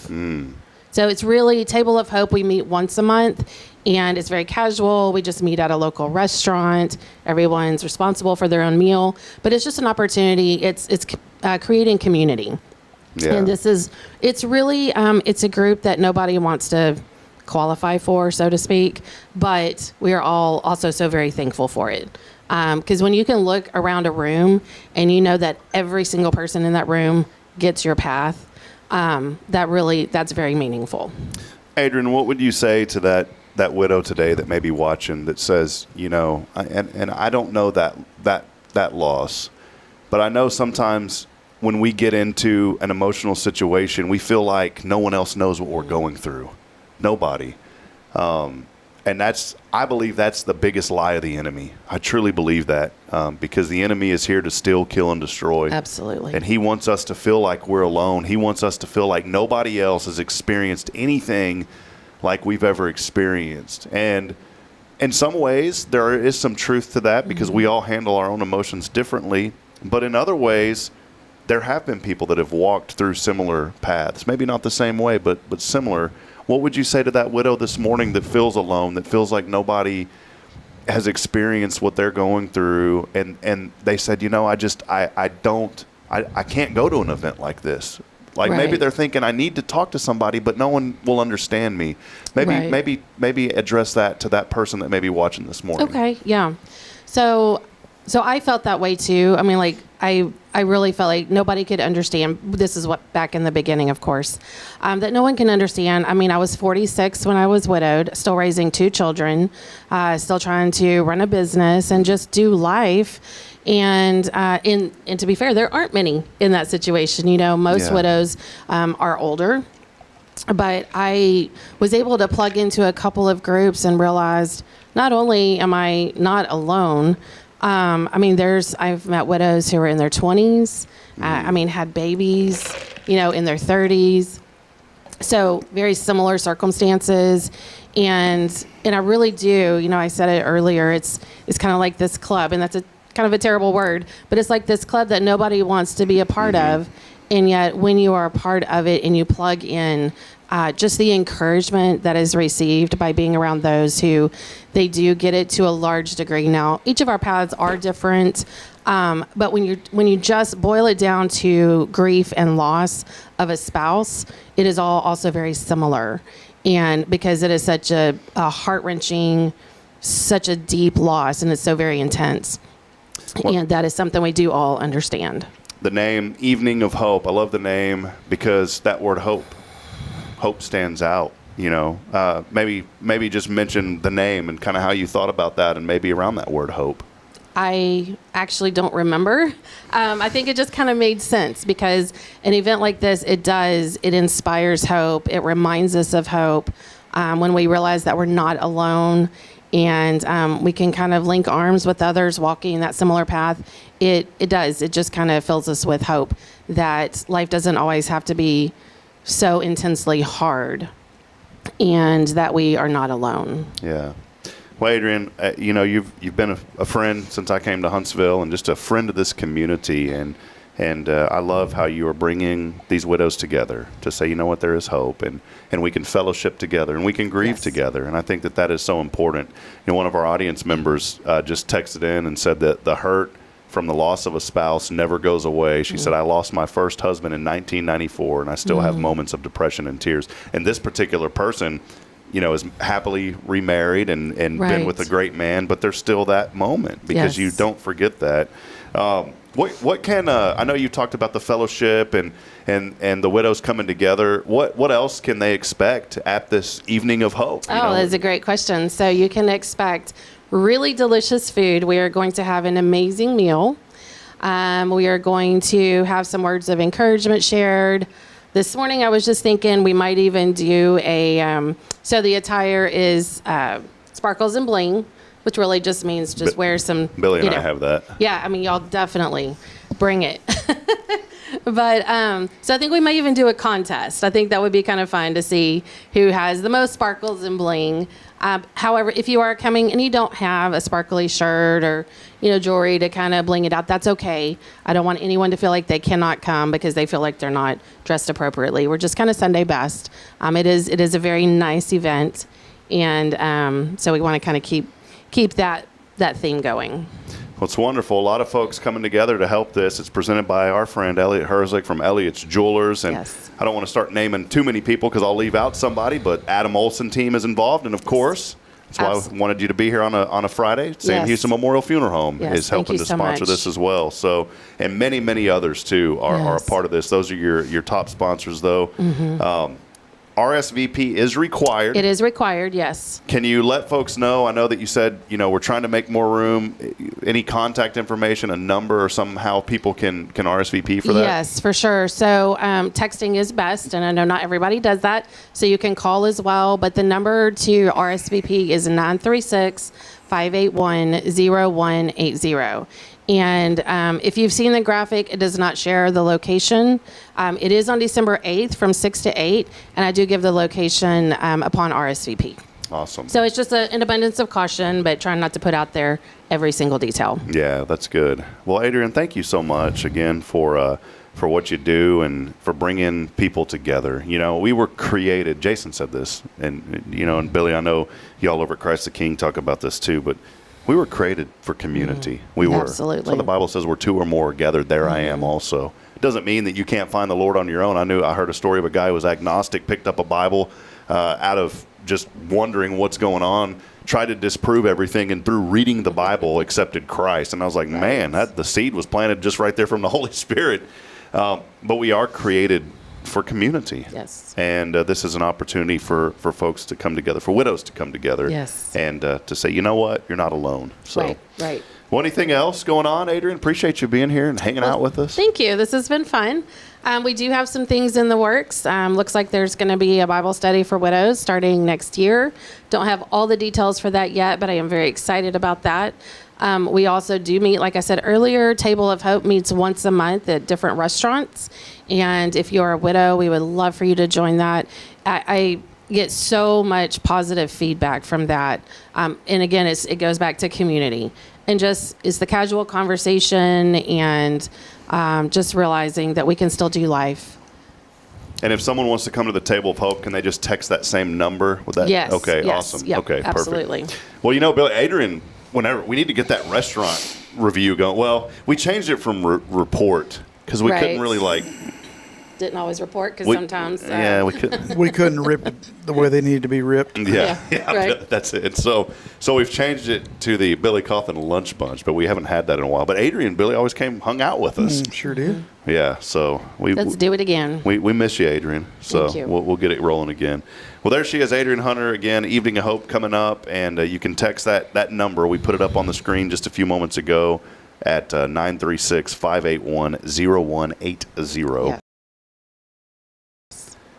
So it's really Table of Hope. We meet once a month, and it's very casual. We just meet at a local restaurant. Everyone's responsible for their own meal. But it's just an opportunity. It's creating community. Yeah. And it's really, it's a group that nobody wants to qualify for, so to speak. But we are all also so very thankful for it. Because when you can look around a room and you know that every single person in that room gets your path, that's very meaningful. Adrian, what would you say to that widow today that may be watching that says, and I don't know that loss, but I know sometimes when we get into an emotional situation, we feel like no one else knows what we're going through. Nobody. And I believe that's the biggest lie of the enemy. I truly believe that because the enemy is here to steal, kill, and destroy. Absolutely. And he wants us to feel like we're alone. He wants us to feel like nobody else has experienced anything like we've ever experienced. And in some ways, there is some truth to that because we all handle our own emotions differently. But in other ways, there have been people that have walked through similar paths. Maybe not the same way, but similar. What would you say to that widow this morning that feels alone, that feels like nobody has experienced what they're going through, and they said, I can't go to an event like this. Like Right. maybe they're thinking I need to talk to somebody, but no one will understand me. Maybe address that to that person that may be watching this morning. Okay, yeah. So I felt that way too. I mean, like I really felt like nobody could understand. This is what back in the beginning, of course, that no one can understand. I mean, I was 46 when I was widowed, still raising 2 children, still trying to run a business and just do life. And to be fair, there aren't many in that situation. Most widows are older. But I was able to plug into a couple of groups and realized not only am I not alone, I've met widows who are in their 20s, had babies, in their 30s. So very similar circumstances. And I really do, I said it earlier, it's kind of like this club, and that's kind of a terrible word, but it's like this club that nobody wants to be a part of. And yet when you are a part of it and you plug in, just the encouragement that is received by being around those who they do get it to a large degree. Now, each of our paths are different, but when you just boil it down to grief and loss of a spouse, it is all also very similar. And because it is such a heart-wrenching, such a deep loss, and it's so very intense. And that is something we do all understand. The name Evening of Hope, I love the name because that word hope stands out. Maybe just mention the name and kind of how you thought about that and maybe around that word hope. I actually don't remember. I think it just kind of made sense because an event like this, it inspires hope. It reminds us of hope when we realize that we're not alone. And we can kind of link arms with others walking that similar path. It just kind of fills us with hope that life doesn't always have to be so intensely hard and that we are not alone. Yeah. Well, Adrian, you've been a friend since I came to Huntsville and just a friend of this community. And I love how you are bringing these widows together to say, there is hope and we can fellowship together and we can grieve together. And I think that is so important. One of our audience members just texted in and said that the hurt from the loss of a spouse never goes away. She said, I lost my first husband in 1994 and I still have moments of depression and tears. And this particular person, is happily remarried and been with a great man, but there's still that moment because you don't forget that. What can I know you talked about the fellowship and the widows coming together. What else can they expect at this Evening of Hope? That's a great question. So you can expect really delicious food. We are going to have an amazing meal. We are going to have some words of encouragement shared. This morning I was just thinking we might even do so the attire is sparkles and bling, which really just means wear some. Billy and I have that. Yeah, y'all definitely bring it. But so I think we might even do a contest. I think that would be kind of fun to see who has the most sparkles and bling. However, if you are coming and you don't have a sparkly shirt or jewelry to kind of bling it out, that's okay. I don't want anyone to feel like they cannot come because they feel like they're not dressed appropriately. We're just kind of Sunday best. It is a very nice event, and so we want to kind of keep that theme going. Well, it's wonderful. A lot of folks coming together to help this. It's presented by our friend Elliot Herzig from Elliot's Jewelers. And Yes. I don't want to start naming too many people because I'll leave out somebody, but Adam Olson team is involved. And, of course, that's why I wanted you to be here on a Friday. Sam Yes. Houston Memorial Funeral Home Yes, is thank helping you to so sponsor much. this as well. So, and many, many others, too, are a Yes. part of this. Those are your top sponsors, though. RSVP is required. It is required, yes. Can you let folks know? I know that you said, we're trying to make more room. Any contact information, a number, or somehow people can RSVP for that? Yes, for sure. So texting is best, and I know not everybody does that. So you can call as well. But the number to RSVP is 936-581-0180. And if you've seen the graphic, it does not share the location. It is on December 8th from 6 to 8, and I do give the location upon RSVP. Awesome. So it's just an abundance of caution, but trying not to put out there every single detail. Yeah, that's good. Well, Adrian, thank you so much again for what you do and for bringing people together. We were created. Jason said this, and and Billy, I know y'all over at Christ the King talk about this too, but we were created for community. We were. Absolutely. So the Bible says we're two or more gathered, there I am also. It doesn't mean that you can't find the Lord on your own. I heard a story of a guy who was agnostic, picked up a Bible out of just wondering what's going on, tried to disprove everything, and through reading the Bible accepted Christ. And I was like, man, the seed was planted just right there from the Holy Spirit. But we are created for community. Yes. And this is an opportunity for folks to come together, for widows to come together. Yes. And to say, you know what, you're not alone. So, Right. Well, anything else going on, Adrian? Appreciate you being here and hanging out with us. Thank you. This has been fun. We do have some things in the works. Looks like there's going to be a Bible study for widows starting next year. Don't have all the details for that yet, but I am very excited about that. We also do meet, like I said earlier, Table of Hope meets once a month at different restaurants. And if you're a widow, we would love for you to join that. I get so much positive feedback from that. And again, it goes back to community. And just it's the casual conversation and just realizing that we can still do life. And if someone wants to come to the Table of Hope, can they just text that same number? With that? Yes. Okay, Yes. awesome. Yep, Okay, absolutely. perfect. Well, Billy, Adrian, whenever we need to get that restaurant review going. Well, we changed it from report because we couldn't Right. really Didn't always report because sometimes. yeah, we couldn't. We couldn't rip it the way they needed to be ripped. Yeah, right. That's it. So we've changed it to the Billy Cauthen Lunch Bunch, but we haven't had that in a while. But Adrian and Billy always hung out with us. Sure did. Yeah, so Let's do it again. We miss you, Adrian. So Thank you. We'll get it rolling again. Well, there she is, Adrian Hunter again. Evening of Hope coming up, and you can text that number. We put it up on the screen just a few moments ago at 936-581-0180. Yeah.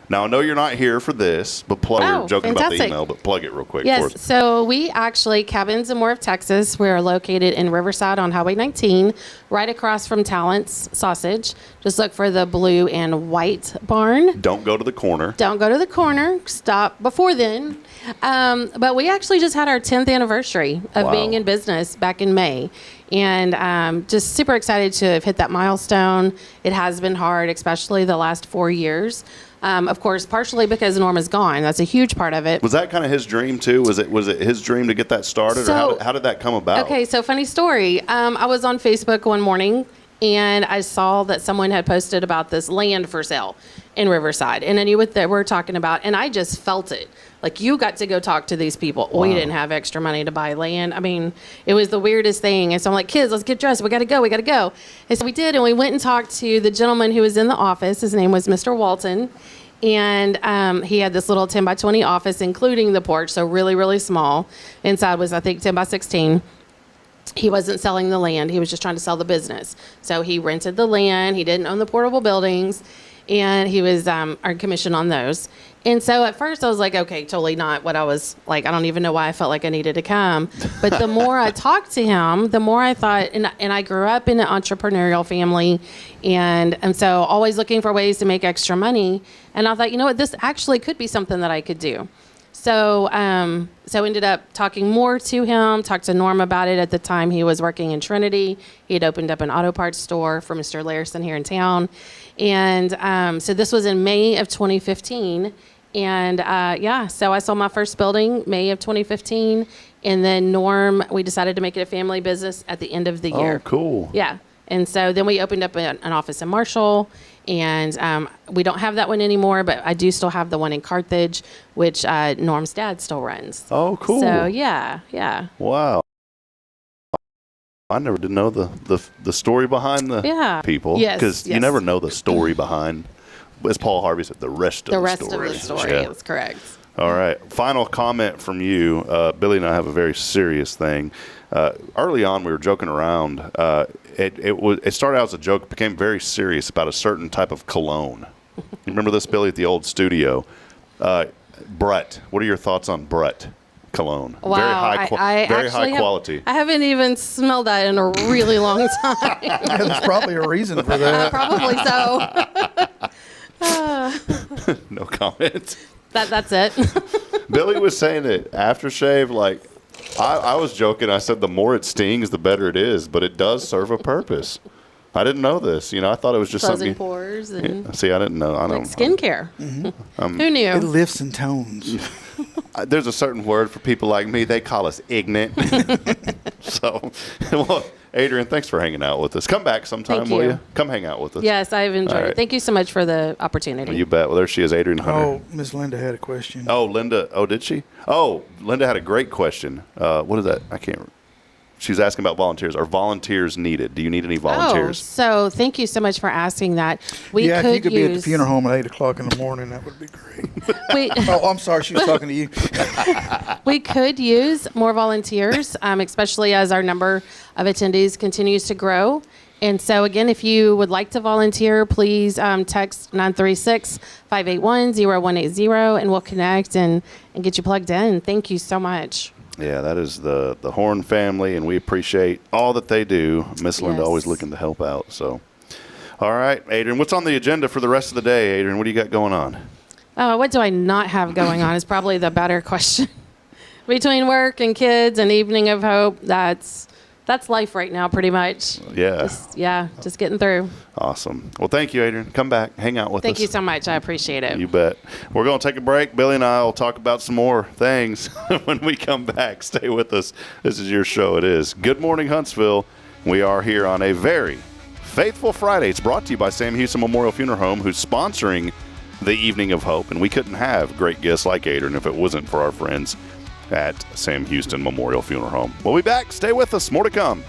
Now, I know you're not here for this, but we were joking about the fantastic. email, but plug it real quick for Yes, us. so we actually, Cabins in More of Texas, we're located in Riverside on Highway 19, right across from Talent's Sausage. Just look for the blue and white barn. Don't go to the corner. Don't go to the corner. Stop before then. But we actually just had our 10th anniversary of Wow. being in business back in May. And just super excited to have hit that milestone. It has been hard, especially the last 4 years. Of course, partially because Norma's gone. That's a huge part of it. Was that kind of his dream too? Was it his dream to get that started, or how did that come about? Okay, so funny story. I was on Facebook one morning and I saw that someone had posted about this land for sale in Riverside, and I knew what they were talking about, and I just felt it. Like, you got to go talk to these people. Wow. We didn't have extra money to buy land. I mean, it was the weirdest thing. And so I'm like, kids, let's get dressed. We got to go. And so we did, and we went and talked to the gentleman who was in the office. His name was Mr. Walton. And he had this little 10 by 20 office, including the porch, so really, really small. Inside was, I think, 10 by 16. He wasn't selling the land. He was just trying to sell the business. So he rented the land. He didn't own the portable buildings. And he was our commission on those. And so at first I was like, okay, totally not what I was like. I don't even know why I felt like I needed to come. But the more I talked to him, the more I thought, and I grew up in an entrepreneurial family. And so always looking for ways to make extra money. And I thought, you know what, this actually could be something that I could do. So ended up talking more to him, talked to Norm about it. At the time, he was working in Trinity. He had opened up an auto parts store for Mr. Larson here in town. And so this was in May of 2015. And so I sold my first building May of 2015. And then Norm, we decided to make it a family business at the end of the year. Oh, cool. Yeah. And so then we opened up an office in Marshall. And we don't have that one anymore, but I do still have the one in Carthage, which Norm's dad still runs. Oh, cool. So, yeah. Wow. I never did know the story behind the people. Yes. Because you never know the story behind, as Paul Harvey said, the rest of the story. The rest of the story, Yeah. that's correct. All right. Final comment from you. Billy and I have a very serious thing. Early on, we were joking around. It started out as a joke, it became very serious about a certain type of cologne. You remember this, Billy, at the old studio? Brett. What are your thoughts on Brett cologne? Wow. Very high quality. I haven't even smelled that in a really long time. Yeah, there's probably a reason for that. Probably so. No comment. That's it. Billy was saying that aftershave, like, I was joking. I said the more it stings, the better it is, but it does serve a purpose. I didn't know this. I thought it was just Closing something. pores and Yeah. See, I didn't know. I like don't. skincare. Who knew? It lifts and tones. There's a certain word for people like me. They call us ignorant. So, well, Adrian, thanks for hanging out with us. Come back sometime, Thank will you. you? Come hang out with us. Yes, I've enjoyed All right. it. Thank you so much for the opportunity. You bet. Well, there she is, Adrian Hunter. Oh, Miss Linda had a question. Oh, Linda. Oh, did she? Oh, Linda had a great question. What is that? I can't. She's asking about volunteers. Are volunteers needed? Do you need any volunteers? So thank you so much for asking that. We Yeah, could if you could be at the use- funeral home at 8 o'clock in the morning, that would be great. we, Oh, I'm sorry. She was talking to you. we could use more volunteers, especially as our number of attendees continues to grow. And so, again, if you would like to volunteer, please text 936-581-0180, and we'll connect and get you plugged in. Thank you so much. Yeah, that is the Horn family, and we appreciate all that they do. Miss Linda Yes. always looking to help out. So, all right, Adrian, what's on the agenda for the rest of the day, Adrian? What do you got going on? What do I not have going on is probably the better question. Between work and kids and Evening of Hope, that's life right now, pretty much. Yeah. Just getting through. Awesome. Well, thank you, Adrian. Come back, hang out with us. Thank you so much. I appreciate it. You bet. We're going to take a break. Billy and I will talk about some more things when we come back. Stay with us. This is your show. It is Good Morning Huntsville. We are here on a very faithful Friday. It's brought to you by Sam Houston Memorial Funeral Home, who's sponsoring the Evening of Hope. And we couldn't have great guests like Adrian if it wasn't for our friends at Sam Houston Memorial Funeral Home. We'll be back. Stay with us. More to come.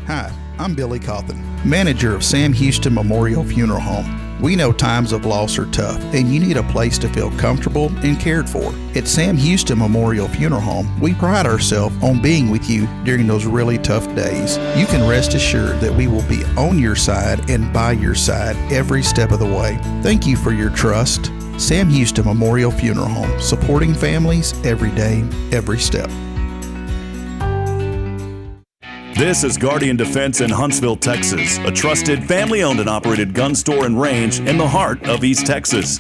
Hi, I'm Billy Cauthen, manager of Sam Houston Memorial Funeral Home. We know times of loss are tough, and you need a place to feel comfortable and cared for. At Sam Houston Memorial Funeral Home, we pride ourselves on being with you during those really tough days. You can rest assured that we will be on your side and by your side every step of the way. Thank you for your trust. Sam Houston Memorial Funeral Home, supporting families every day, every step. This is Guardian Defense in Huntsville, Texas, a trusted family-owned and operated gun store and range in the heart of East Texas.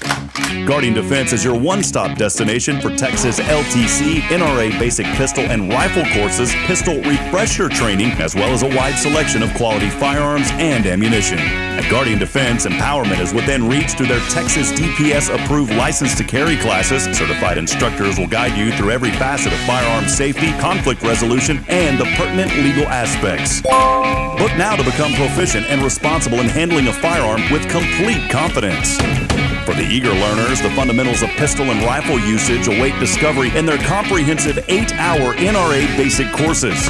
Guardian Defense is your one-stop destination for Texas LTC, NRA basic pistol and rifle courses, pistol refresher training, as well as a wide selection of quality firearms and ammunition. At Guardian Defense, empowerment is within reach through their Texas DPS-approved license to carry classes. Certified instructors will guide you through every facet of firearm safety, conflict resolution, and the pertinent legal aspects. Book now to become proficient and responsible in handling a firearm with complete confidence. For the eager learners, the fundamentals of pistol and rifle usage await discovery in their comprehensive 8-hour NRA basic courses.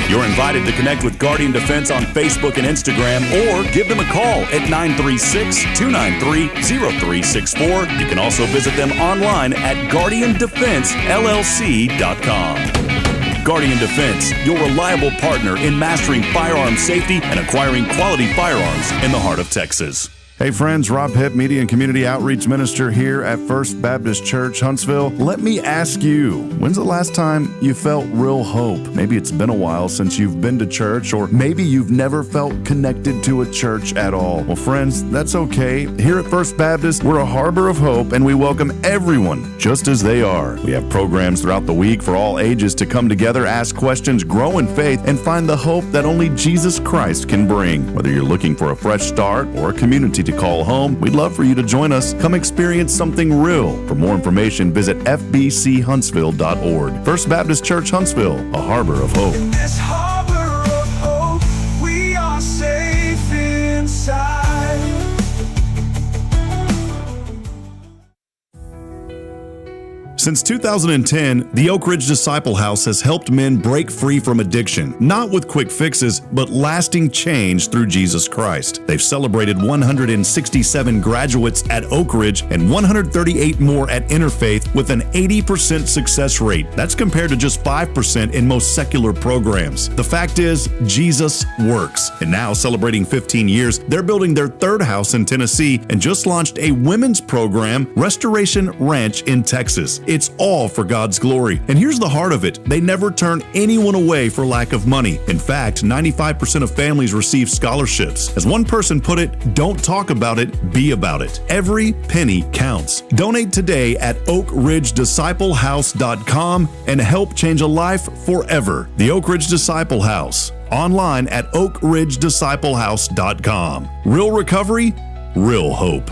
You're invited to connect with Guardian Defense on Facebook and Instagram, or give them a call at 936-293-0364. You can also visit them online at guardiandefensellc.com. Guardian Defense, your reliable partner in mastering firearm safety and acquiring quality firearms in the heart of Texas. Hey friends, Rob Hipp, Media and Community Outreach Minister here at First Baptist Church, Huntsville. Let me ask you, when's the last time you felt real hope? Maybe it's been a while since you've been to church, or maybe you've never felt connected to a church at all. Well, friends, that's okay. Here at First Baptist, we're a harbor of hope, and we welcome everyone just as they are. We have programs throughout the week for all ages to come together, ask questions, grow in faith, and find the hope that only Jesus Christ can bring. Whether you're looking for a fresh start or a community to call home, we'd love for you to join us. Come experience something real. For more information, visit fbchuntsville.org. First Baptist Church Huntsville, a harbor of hope. In this harbor of hope, we are safe inside. Since 2010, the Oak Ridge Disciple House has helped men break free from addiction, not with quick fixes, but lasting change through Jesus Christ. They've celebrated 167 graduates at Oak Ridge and 138 more at Interfaith with an 80% success rate. That's compared to just 5% in most secular programs. The fact is, Jesus works. And now, celebrating 15 years, they're building their third house in Tennessee and just launched a women's program, Restoration Ranch in Texas. It's all for God's glory. And here's the heart of it. They never turn anyone away for lack of money. In fact, 95% of families receive scholarships. As one person put it, don't talk about it, be about it. Every penny counts. Donate today at oakridgedisciplehouse.com and help change a life forever. The Oak Ridge Disciple House. Online at oakridgedisciplehouse.com. Real recovery, real hope.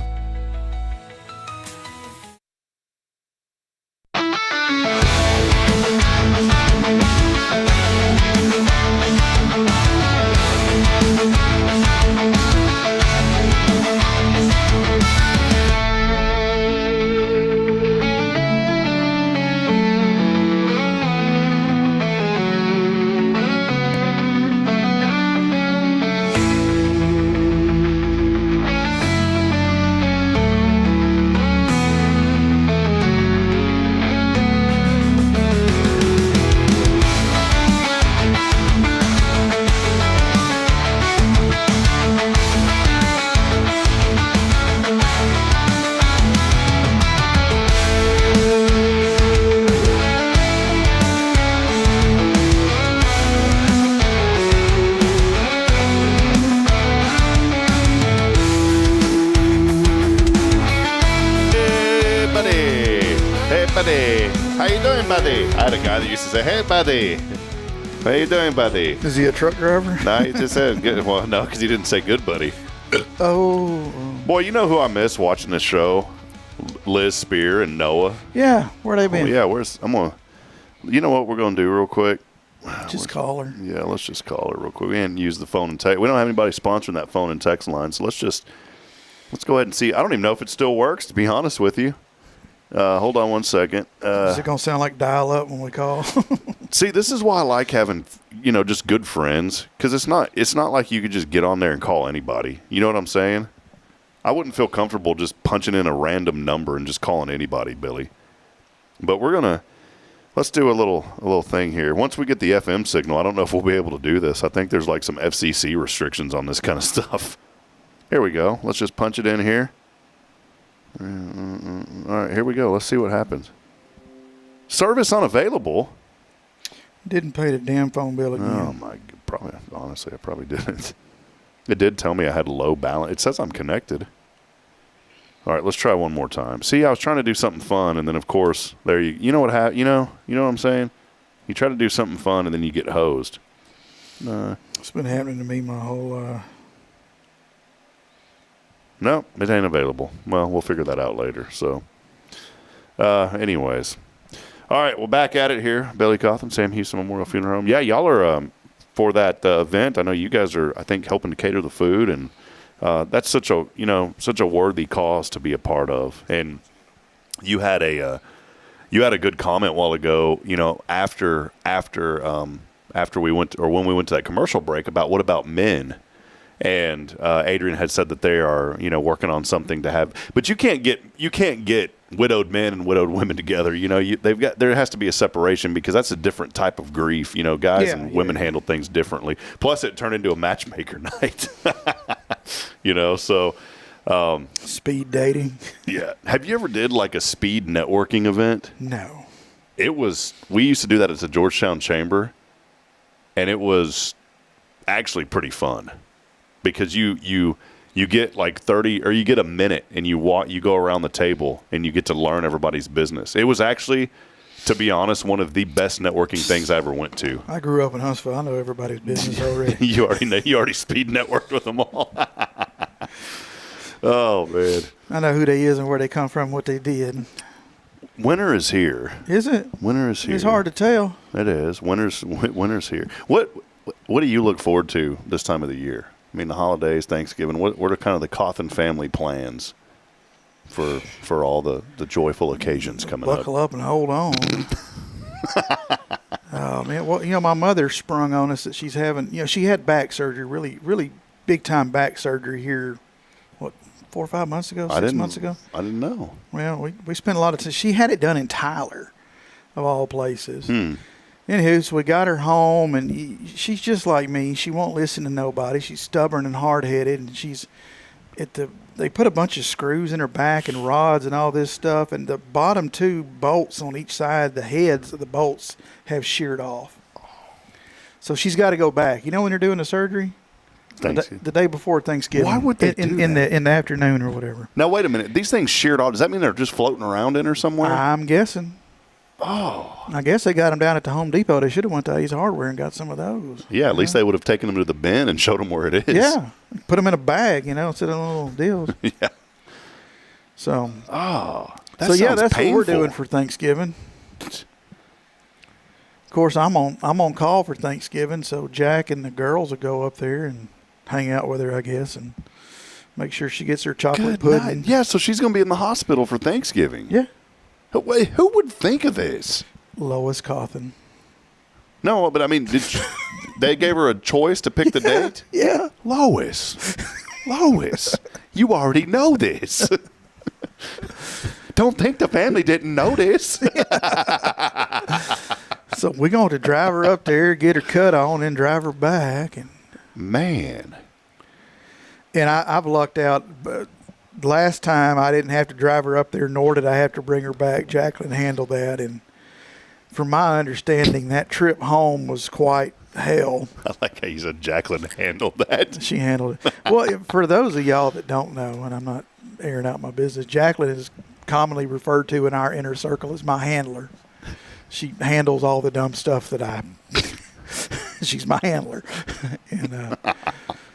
How you doing, buddy? I had a guy that used to say, "Hey, buddy, how you doing, buddy?" Is he a truck driver? No, he just said good. Well, no, because he didn't say good, buddy. Oh. Boy, you know who I miss watching this show? Liz Spear and Noah. Yeah, where they been? Oh, yeah, you know what we're gonna do real quick? Just call her. Yeah, let's just call her real quick. We didn't use the phone and text. We don't have anybody sponsoring that phone and text line, so let's go ahead and see. I don't even know if it still works, to be honest with you. Hold on one second. Is it going to sound like dial up when we call? See, this is why I like having, just good friends, because it's not like you could just get on there and call anybody. You know what I'm saying? I wouldn't feel comfortable just punching in a random number and just calling anybody, Billy. But let's do a little thing here. Once we get the FM signal, I don't know if we'll be able to do this. I think there's like some FCC restrictions on this kind of stuff. Here we go. Let's just punch it in here. All right, here we go. Let's see what happens. Service unavailable. Didn't pay the damn phone bill again. Oh my! Honestly, I probably didn't. It did tell me I had low balance. It says I'm connected. All right, let's try one more time. See, I was trying to do something fun, and then of course, you know what happened. You know what I'm saying? You try to do something fun, and then you get hosed. It's been happening to me my whole. No, it ain't available. Well, we'll figure that out later. So, anyways. All right, well, back at it here. Billy Cauthen, Sam Houston Memorial Funeral Home. Yeah, y'all are for that event. I know you guys are, I think, helping to cater the food, and that's such a worthy cause to be a part of. And you had a good comment a while ago, after we went when we went to that commercial break about what about men. And Adrian had said that they are, working on something to have, but you can't get widowed men and widowed women together. There has to be a separation because that's a different type of grief. Guys and women handle things differently. Plus, it turned into a matchmaker night. So Speed dating. Yeah. Have you ever did like a speed networking event? No. We used to do that at the Georgetown Chamber, and it was actually pretty fun because you get like 30 or you get a minute and you go around the table and you get to learn everybody's business. It was actually, to be honest, one of the best networking things I ever went to. I grew up in Huntsville. I know everybody's business already. You already speed networked with them all. Oh, man. I know who they is and where they come from, what they did. Winter is here. Is it? Winter is here. It's hard to tell. It is. Winter's here. What do you look forward to this time of the year? I mean, the holidays, Thanksgiving. What are kind of the Cauthen family plans for all the joyful occasions coming up? Buckle up and hold on. Oh man, well, my mother sprung on us that she's having. She had back surgery, really, really big time back surgery here. 4 or 5 months ago, 6 months ago. I didn't know. Well, we spent a lot of time. She had it done in Tyler, of all places. Anywho, so we got her home, and she's just like me. She won't listen to nobody. She's stubborn and hard-headed, and they put a bunch of screws in her back and rods and all this stuff, and the bottom 2 bolts on each side, the heads of the bolts have sheared off. So she's got to go back. You know when they're doing the surgery? The day before Thanksgiving. Why would they do that? In the afternoon or whatever. Now, wait a minute. These things sheared off. Does that mean they're just floating around in her somewhere? I'm guessing. Oh. I guess they got them down at the Home Depot. They should have went to Ace Hardware and got some of those. Yeah, at least they would have taken them to the bin and showed them where it is. Yeah. Put them in a bag, instead of little deals. Yeah. So. Oh. That's painful. what we're doing for Thanksgiving. Of course, I'm on call for Thanksgiving, so Jack and the girls will go up there and hang out with her, I guess, and make sure she gets her chocolate pudding. Yeah, so she's going to be in the hospital for Thanksgiving. Yeah. Wait, who would think of this? Lois Cauthen. No, but I mean, they gave her a choice to pick the date? Yeah. Lois, you already know this. Don't think the family didn't know this. So we're going to drive her up there, get her cut on, and drive her back. And man. And I've lucked out. But last time I didn't have to drive her up there, nor did I have to bring her back. Jacqueline handled that. And from my understanding, that trip home was quite hell. I like how you said Jacqueline handled that. She handled it. Well, for those of y'all that don't know, and I'm not airing out my business, Jacqueline is commonly referred to in our inner circle as my handler. She handles all the dumb stuff that she's my handler. And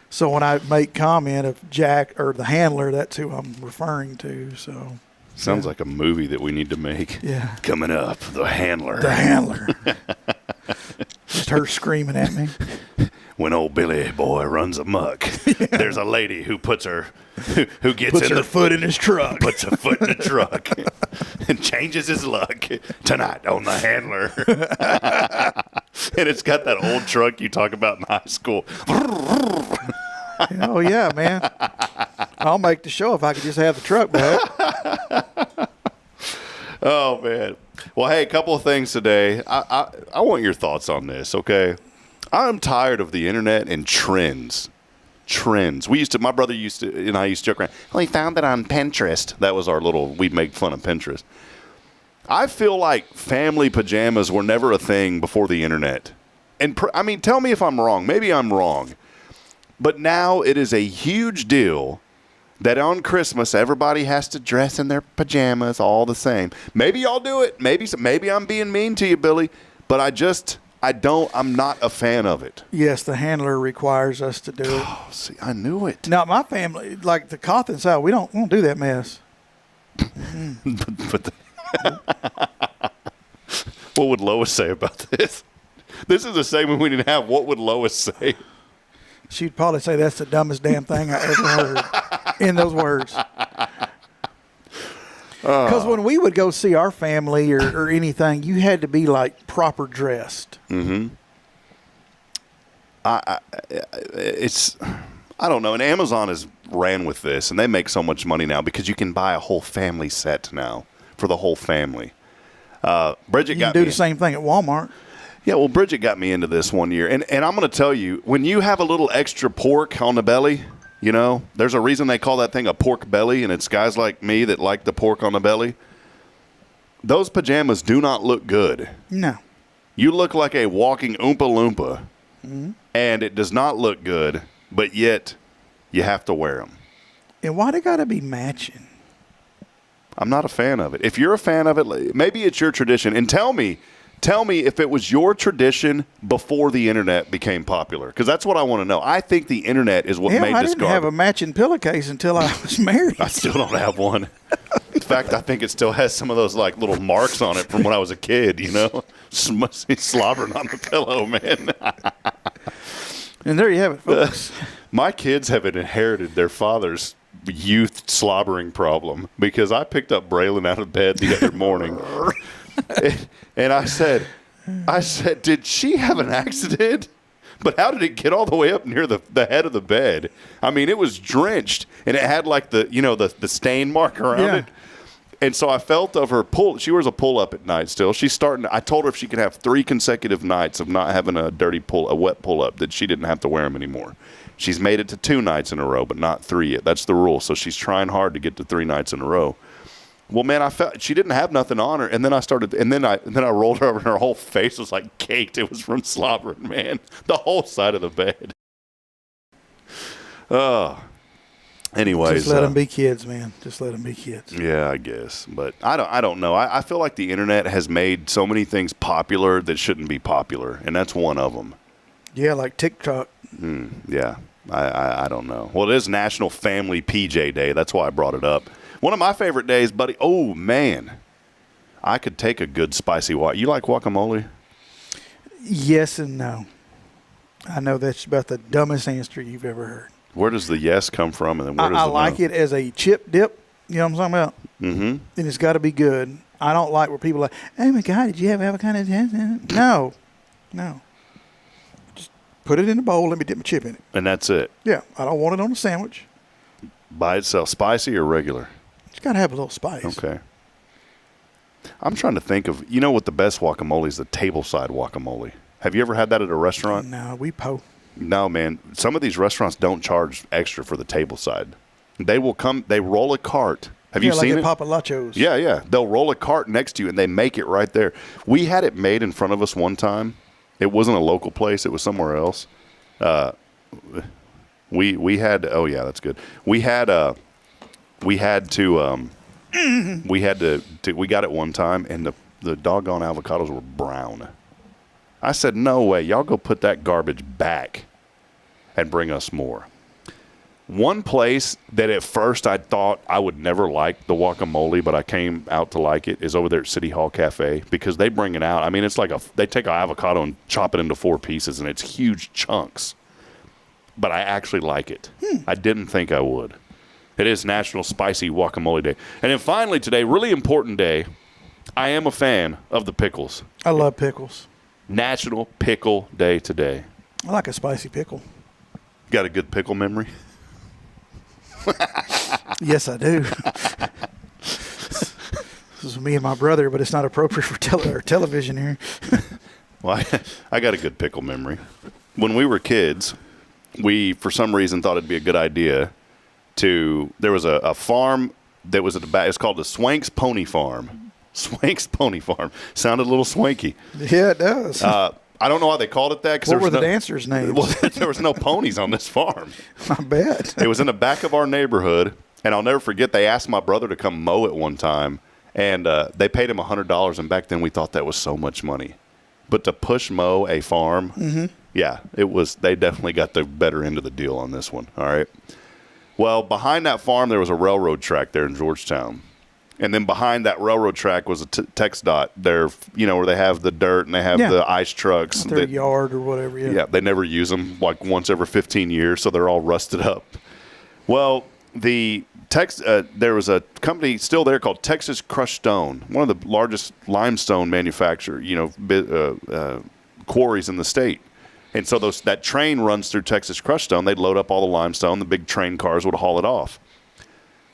so when I make comment of Jack or the handler, that's who I'm referring to. So sounds like a movie that we need to make. Yeah. Coming up, The Handler. The handler. Just her screaming at me. When old Billy boy runs amok, there's a lady who puts her foot in his truck. Puts a foot in the truck and changes his luck tonight on The Handler. And it's got that old truck you talk about in high school. Oh, yeah, man. I'll make the show if I could just have the truck back. Oh, man. Well, hey, a couple of things today. I want your thoughts on this, okay? I'm tired of the internet and trends. My brother and I used to joke around. Well, he found it on Pinterest. That was we'd make fun of Pinterest. I feel like family pajamas were never a thing before the internet. And tell me if I'm wrong. Maybe I'm wrong. But now it is a huge deal that on Christmas everybody has to dress in their pajamas all the same. Maybe y'all do it. Maybe I'm being mean to you, Billy. But I'm not a fan of it. Yes, the handler requires us to do it. Oh, see, I knew it. Now, my family, like the Cauthen side, we don't do that mess. What would Lois say about this? This is a segment we didn't have. What would Lois say? She'd probably say that's the dumbest damn thing I ever heard in those words. Because when we would go see our family or anything, you had to be like proper dressed. Mm-hmm. I don't know. And Amazon has ran with this, and they make so much money now because you can buy a whole family set now for the whole family. Bridget you can do the same thing at Walmart. Yeah, well, Bridget got me into this one year. And I'm going to tell you, when you have a little extra pork on the belly, You know, there's a reason they call that thing a pork belly, and it's guys like me that like the pork on the belly. Those pajamas do not look good. No. You look like a walking Oompa Loompa, and it does not look good, but yet you have to wear them. And why they got to be matching? I'm not a fan of it. If you're a fan of it, maybe it's your tradition. And tell me if it was your tradition before the internet became popular, because that's what I want to know. I think the internet is what made I this didn't have a matching pillowcase until I was married. I still don't have one. In fact, I think it still has some of those like little marks on it from when I was a kid, you know? Slobbering on the pillow, man. And there you have it, folks. My kids have inherited their father's youth slobbering problem, because I picked up Braylon out of bed the other morning. And I said, did she have an accident? But how did it get all the way up near the head of the bed? I mean, it was drenched, and it had like the stain mark around it. And so I felt of her pull. She wears a pull-up at night still. She's starting. I told her if she could have 3 consecutive nights of not having a wet pull-up, that she didn't have to wear them anymore. She's made it to 2 nights in a row, but not 3 yet. That's the rule. So she's trying hard to get to 3 nights in a row. Well, man, I felt she didn't have nothing on her, and then I rolled her over, and her whole face was like caked. It was from slobbering, man. The whole side of the bed. Oh. Anyways, just let them be kids, man. Just let them be kids. Yeah, I guess, but I don't know. I feel like the internet has made so many things popular that shouldn't be popular, and that's one of them. Yeah, like TikTok. Yeah, I don't know. Well, it is National Family PJ Day. That's why I brought it up. One of my favorite days, buddy. Oh man, I could take a good spicy guacamole. You like guacamole? Yes and no. I know that's about the dumbest answer you've ever heard. Where does the yes come from, and then where does I like it as a chip dip. You know what I'm talking about? Mm-hmm. And it's got to be good. I don't like where people are like, oh my God, did you have avocado? No. Just put it in a bowl. Let me dip my chip in it. And that's it. Yeah, I don't want it on a sandwich. By itself, spicy or regular? It's got to have a little spice. Okay. I'm trying to think of, what the best guacamole is? The tableside guacamole. Have you ever had that at a restaurant? No, No, man. Some of these restaurants don't charge extra for the tableside. They will come. They roll a cart. Have you seen like it? Papa Lachos. Yeah. They'll roll a cart next to you, and they make it right there. We had it made in front of us one time. It wasn't a local place. It was somewhere else. We had. Oh yeah, that's good. We got it one time, and the doggone avocados were brown. I said, no way. Y'all go put that garbage back and bring us more. One place that at first I thought I would never like the guacamole, but I came out to like it, is over there at City Hall Cafe, because they bring it out. I mean, it's like they take an avocado and chop it into 4 pieces, and it's huge chunks. But I actually like it. I didn't think I would. It is National Spicy Guacamole Day. And then finally today, really important day, I am a fan of the pickles. I love pickles. National Pickle Day today. I like a spicy pickle. Got a good pickle memory? Yes, I do. This is me and my brother, but it's not appropriate for television here. Well, I got a good pickle memory. When we were kids, we, for some reason, thought it'd be a good idea there was a farm that was at the back. It's called the Swanks Pony Farm. Swanks Pony Farm. Sounded a little swanky. Yeah, it does. I don't know why they called it that. What were the dancers' names? Well, there was no ponies on this farm. I bet. It was in the back of our neighborhood, and I'll never forget, they asked my brother to come mow it one time, and they paid him $100, and back then we thought that was so much money. But to push mow a farm, yeah, it was. They definitely got the better end of the deal on this one, all right? Well, behind that farm, there was a railroad track there in Georgetown. And then behind that railroad track was a TxDOT there, where they have the dirt and they have the ice trucks. Their yard or whatever, Yeah, they never use them like once every 15 years, so they're all rusted up. Well, there was a company still there called Texas Crushed Stone, one of the largest limestone manufacturer, quarries in the state. And so that train runs through Texas Crushed Stone. They'd load up all the limestone. The big train cars would haul it off.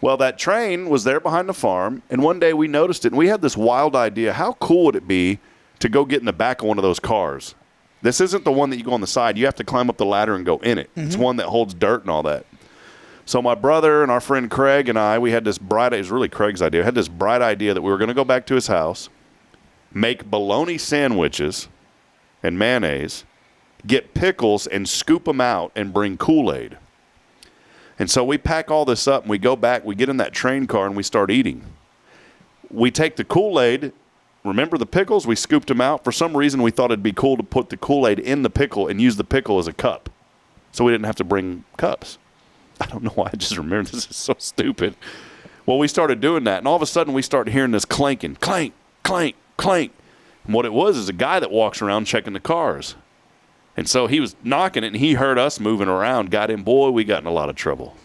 Well, that train was there behind the farm, and one day we noticed it, and we had this wild idea. How cool would it be to go get in the back of one of those cars? This isn't the one that you go on the side. You have to climb up the ladder and go in it. It's one that holds dirt and all that. So my brother and our friend Craig and I, we had this bright, it was really Craig's idea, had this bright idea that we were going to go back to his house, make bologna sandwiches and mayonnaise, get pickles and scoop them out and bring Kool-Aid. And so we pack all this up and we go back, we get in that train car and we start eating. We take the Kool-Aid, remember the pickles? We scooped them out. For some reason, we thought it'd be cool to put the Kool-Aid in the pickle and use the pickle as a cup. So we didn't have to bring cups. I don't know why. I just remember this is so stupid. Well, we started doing that, and all of a sudden we started hearing this clanking. Clank, clank, clank. And what it was is a guy that walks around checking the cars. And so he was knocking it, and he heard us moving around. Got in. Boy, we got in a lot of trouble.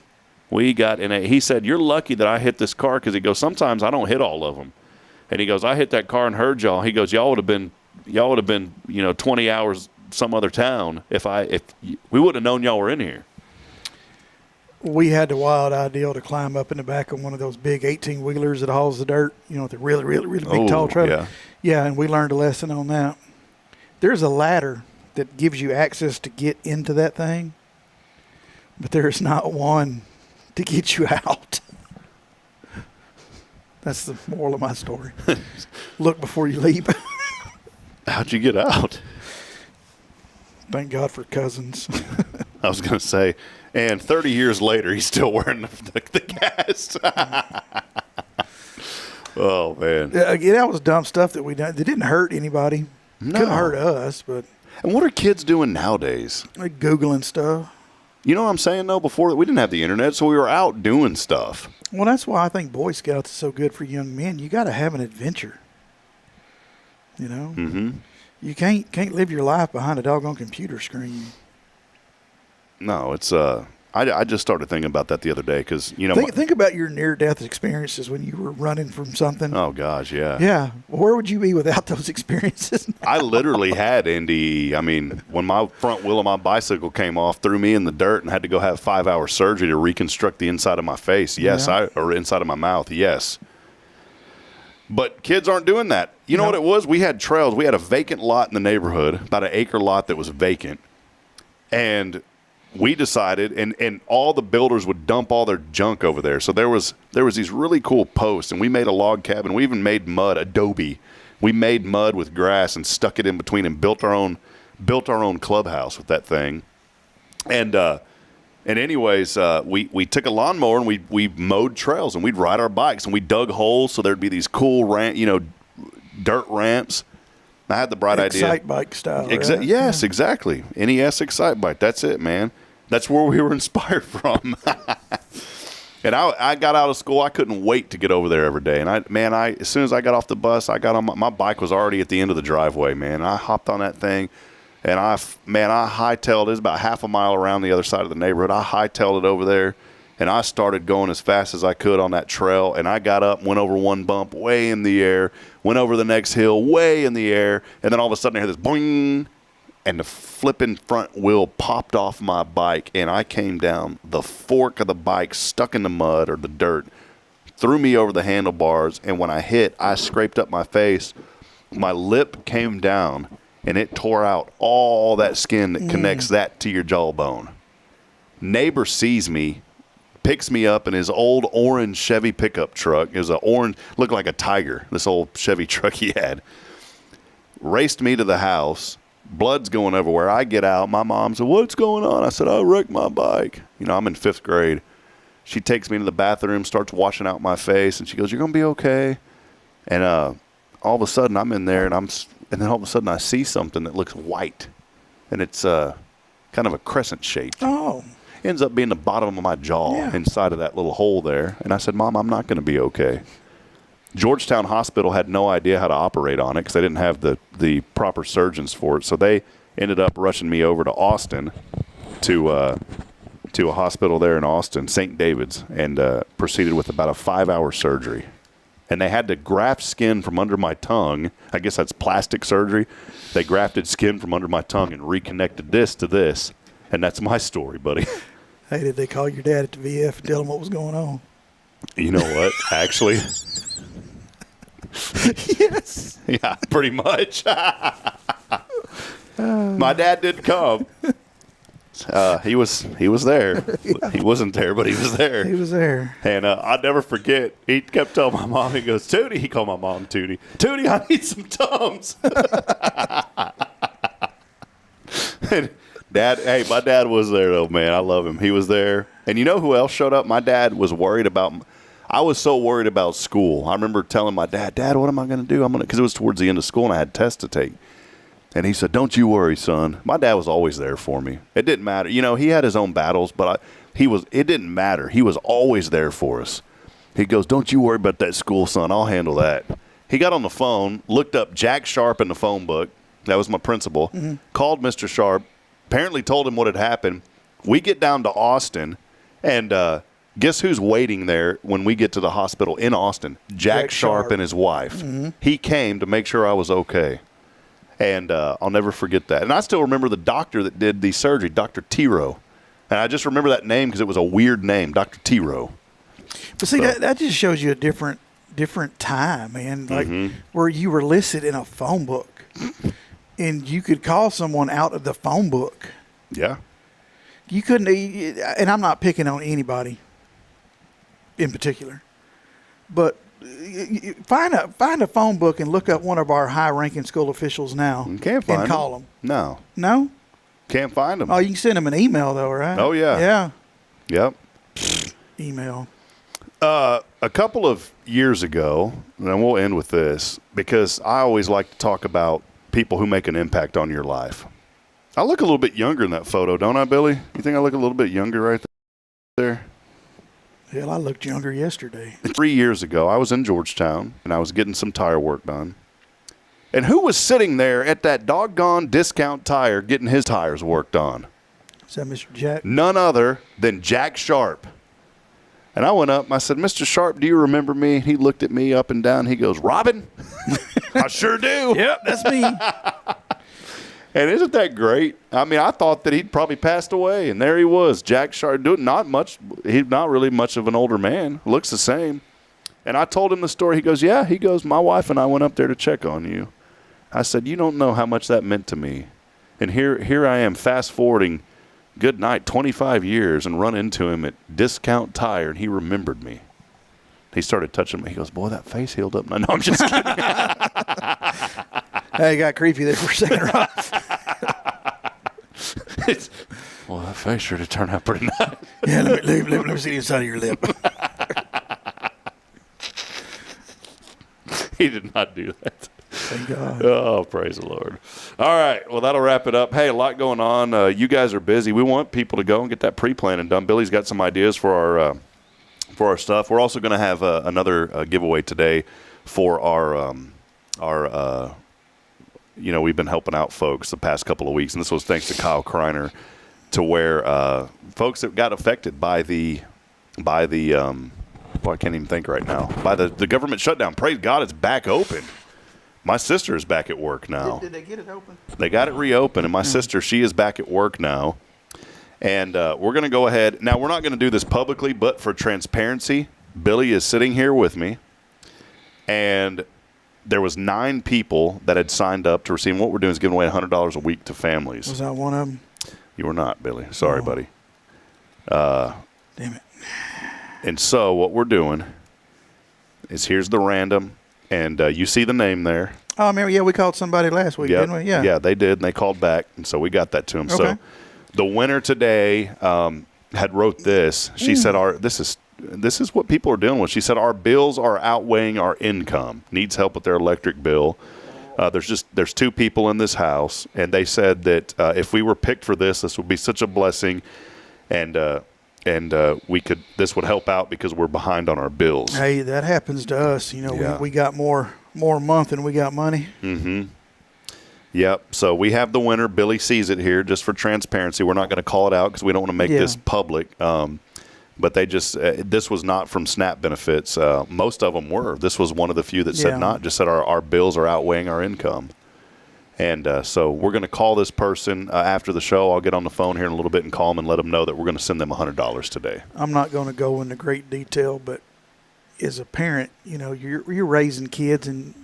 We got in he said, you're lucky that I hit this car, because he goes, sometimes I don't hit all of them. And he goes, I hit that car and heard y'all. He goes, y'all would have been 20 hours some other town if we would have known y'all were in here. We had the wild idea to climb up in the back of one of those big 18-wheelers that hauls the dirt, with the really, really, really big tall trailer. Yeah. Yeah, and we learned a lesson on that. There's a ladder that gives you access to get into that thing, but there's not one to get you out. That's the moral of my story. Look before you leap. How'd you get out? Thank God for cousins. I was going to say, and 30 years later, he's still wearing the cast. Oh, man. Yeah, that was dumb stuff that we done. It didn't hurt anybody. No. Couldn't hurt us, but. And what are kids doing nowadays? Like Googling stuff. You know what I'm saying, though? Before, we didn't have the internet, so we were out doing stuff. Well, that's why I think Boy Scouts is so good for young men. You got to have an adventure. Mm-hmm. You can't live your life behind a doggone computer screen. No, it's I just started thinking about that the other day because think about your near-death experiences when you were running from something. Oh gosh, yeah. Yeah, where would you be without those experiences? I literally had Indy. I mean, when my front wheel of my bicycle came off, threw me in the dirt, and had to go have 5-hour surgery to reconstruct the inside of my face. Yes, Yeah. or inside of my mouth. Yes. But kids aren't doing that. You know what it was? We had trails. We had a vacant lot in the neighborhood, about an acre lot that was vacant, and we decided, and all the builders would dump all their junk over there. So there was these really cool posts, and we made a log cabin. We even made mud, adobe. We made mud with grass and stuck it in between and built our own clubhouse with that thing. And anyways, we took a lawnmower and we mowed trails, and we'd ride our bikes, and we dug holes so there'd be these cool dirt ramps. I had the bright idea. Excite bike style. Right? Yes, exactly. NES Excite bike. That's it, man. That's where we were inspired from. And I got out of school. I couldn't wait to get over there every day. And as soon as I got off the bus, I got on my bike was already at the end of the driveway, man. I hopped on that thing, and I hightailed. It was about half a mile around the other side of the neighborhood. I hightailed it over there, and I started going as fast as I could on that trail. And I got up, went over one bump way in the air, went over the next hill way in the air, and then all of a sudden I heard this boing, and the flipping front wheel popped off my bike, and I came down the fork of the bike, stuck in the mud or the dirt, threw me over the handlebars, and when I hit, I scraped up my face. My lip came down, and it tore out all that skin that connects that to your jawbone. Neighbor sees me, picks me up in his old orange Chevy pickup truck. It was an orange, looked like a tiger, this old Chevy truck he had. Raced me to the house. Blood's going everywhere. I get out. My mom said, "What's going on?" I said, "I wrecked my bike." I'm in 5th grade. She takes me to the bathroom, starts washing out my face, and she goes, "You're going to be okay." And all of a sudden, I'm in there, and then all of a sudden, I see something that looks white, and it's kind of a crescent shape. Oh. Ends up being the bottom of my jaw inside of that little hole there. And I said, "Mom, I'm not going to be okay." Georgetown Hospital had no idea how to operate on it because they didn't have the proper surgeons for it. So they ended up rushing me over to Austin to a hospital there in Austin, St. David's, and proceeded with about a 5-hour surgery. And they had to graft skin from under my tongue. I guess that's plastic surgery. They grafted skin from under my tongue and reconnected this to this. And that's my story, buddy. Hey, did they call your dad at the VF and tell him what was going on? You know what? Actually. Yes. Yeah, pretty much. My dad did come. He was there. Yeah. He wasn't there, but he was there. He was there. And I'll never forget, he kept telling my mom, he goes, Tootie, he called my mom Tootie. Tootie, I need some Tums. And my dad was there, though, man. I love him. He was there. And you know who else showed up? My dad was worried about, I was so worried about school. I remember telling my dad, what am I going to do? Because it was towards the end of school and I had tests to take. And he said, don't you worry, son. My dad was always there for me. It didn't matter. You know, he had his own battles, but it didn't matter. He was always there for us. He goes, don't you worry about that school, son. I'll handle that. He got on the phone, looked up Jack Sharp in the phone book. That was my principal. Mm-hmm. Called Mr. Sharp, apparently told him what had happened. We get down to Austin, and guess who's waiting there when we get to the hospital in Austin? Jack Sharp and his wife. Mm-hmm. He came to make sure I was okay. And I'll never forget that. And I still remember the doctor that did the surgery, Dr. Tiro. And I just remember that name because it was a weird name, Dr. Tiro. But see, that just shows you a different time, man. Like where you were listed in a phone book. And you could call someone out of the phone book. Yeah. You couldn't, and I'm not picking on anybody in particular, but find a phone book and look up one of our high-ranking school officials now. You can't find and call them. No. No? Can't find them. Oh, you can send them an email, though, right? Oh, yeah. Yeah. Yep. Email. A couple of years ago, and we'll end with this, because I always like to talk about people who make an impact on your life. I look a little bit younger in that photo, don't I, Billy? You think I look a little bit younger right there? Hell, I looked younger yesterday. 3 years ago, I was in Georgetown, and I was getting some tire work done. And who was sitting there at that doggone Discount Tire getting his tires worked on? Is that Mr. Jack? None other than Jack Sharp. And I went up and I said, Mr. Sharp, do you remember me? He looked at me up and down. He goes, Robin? I sure do. Yep, that's me. And isn't that great? I mean, I thought that he'd probably passed away, and there he was, Jack Sharp, doing not much. He's not really much of an older man. Looks the same. And I told him the story. He goes, yeah. He goes, my wife and I went up there to check on you. I said, you don't know how much that meant to me. And here I am, fast forwarding, good night, 25 years, and run into him at Discount Tire, and he remembered me. He started touching me. He goes, boy, that face healed up. No, I'm just kidding. Hey, got creepy there for a second, Rob. Well, that face sure did turn out pretty nice. Yeah, let me see the inside of your lip. He did not do that. Thank God. Oh, praise the Lord. All right. Well, that'll wrap it up. Hey, a lot going on. You guys are busy. We want people to go and get that pre-planning done. Billy's got some ideas for our stuff. We're also going to have another giveaway today for our we've been helping out folks the past couple of weeks, and this was thanks to Kyle Kreiner, to where folks that got affected by the I can't even think right now, by the government shutdown. Praise God, it's back open. My sister is back at work now. Did they get it open? They got it reopened, and my sister, she is back at work now. And we're going to go ahead. Now, we're not going to do this publicly, but for transparency, Billy is sitting here with me. And there was 9 people that had signed up to receive. What we're doing is giving away $100 a week to families. Was I one of them? You were not, Billy. Sorry, buddy. Damn it. And so what we're doing is here's the random. And you see the name there. Oh, I remember, we called somebody last week, didn't we? Yeah. Yeah, they did, and they called back, and so we got that to them. Okay. So the winner today had wrote this. She said, this is what people are dealing with. She said, our bills are outweighing our income. Needs help with their electric bill. There's 2 people in this house, and they said that if we were picked for this would be such a blessing, and this would help out because we're behind on our bills. Hey, that happens to us. We got more a month than we got money. Mm-hmm. Yep. So we have the winner. Billy sees it here just for transparency. We're not going to call it out because we don't want to make this public. But they just this was not from SNAP benefits. Most of them were. This was one of the few that said not. Just said our bills are outweighing our income. And so we're going to call this person after the show. I'll get on the phone here in a little bit and call them and let them know that we're going to send them $100 today. I'm not going to go into great detail, but as a parent, you're raising kids and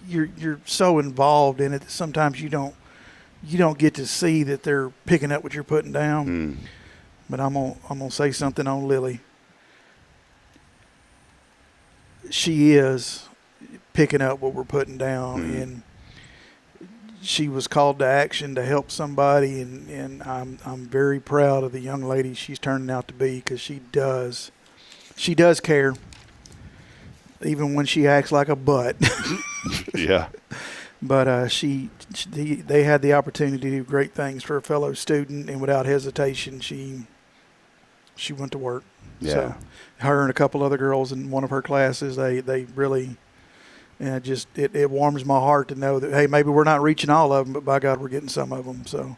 you're so involved in it that sometimes you don't you don't get to see that they're picking up what you're putting down. But I'm gonna say something on Lily. She is picking up what we're putting down, and she was called to action to help somebody, and I'm very proud of the young lady she's turning out to be, because she does care, even when she acts like a butt. Yeah. But they had the opportunity to do great things for a fellow student, and without hesitation, she went to work. Yeah. So her and a couple other girls in one of her classes, they really, and it warms my heart to know that, hey, maybe we're not reaching all of them, but by God, we're getting some of them. So.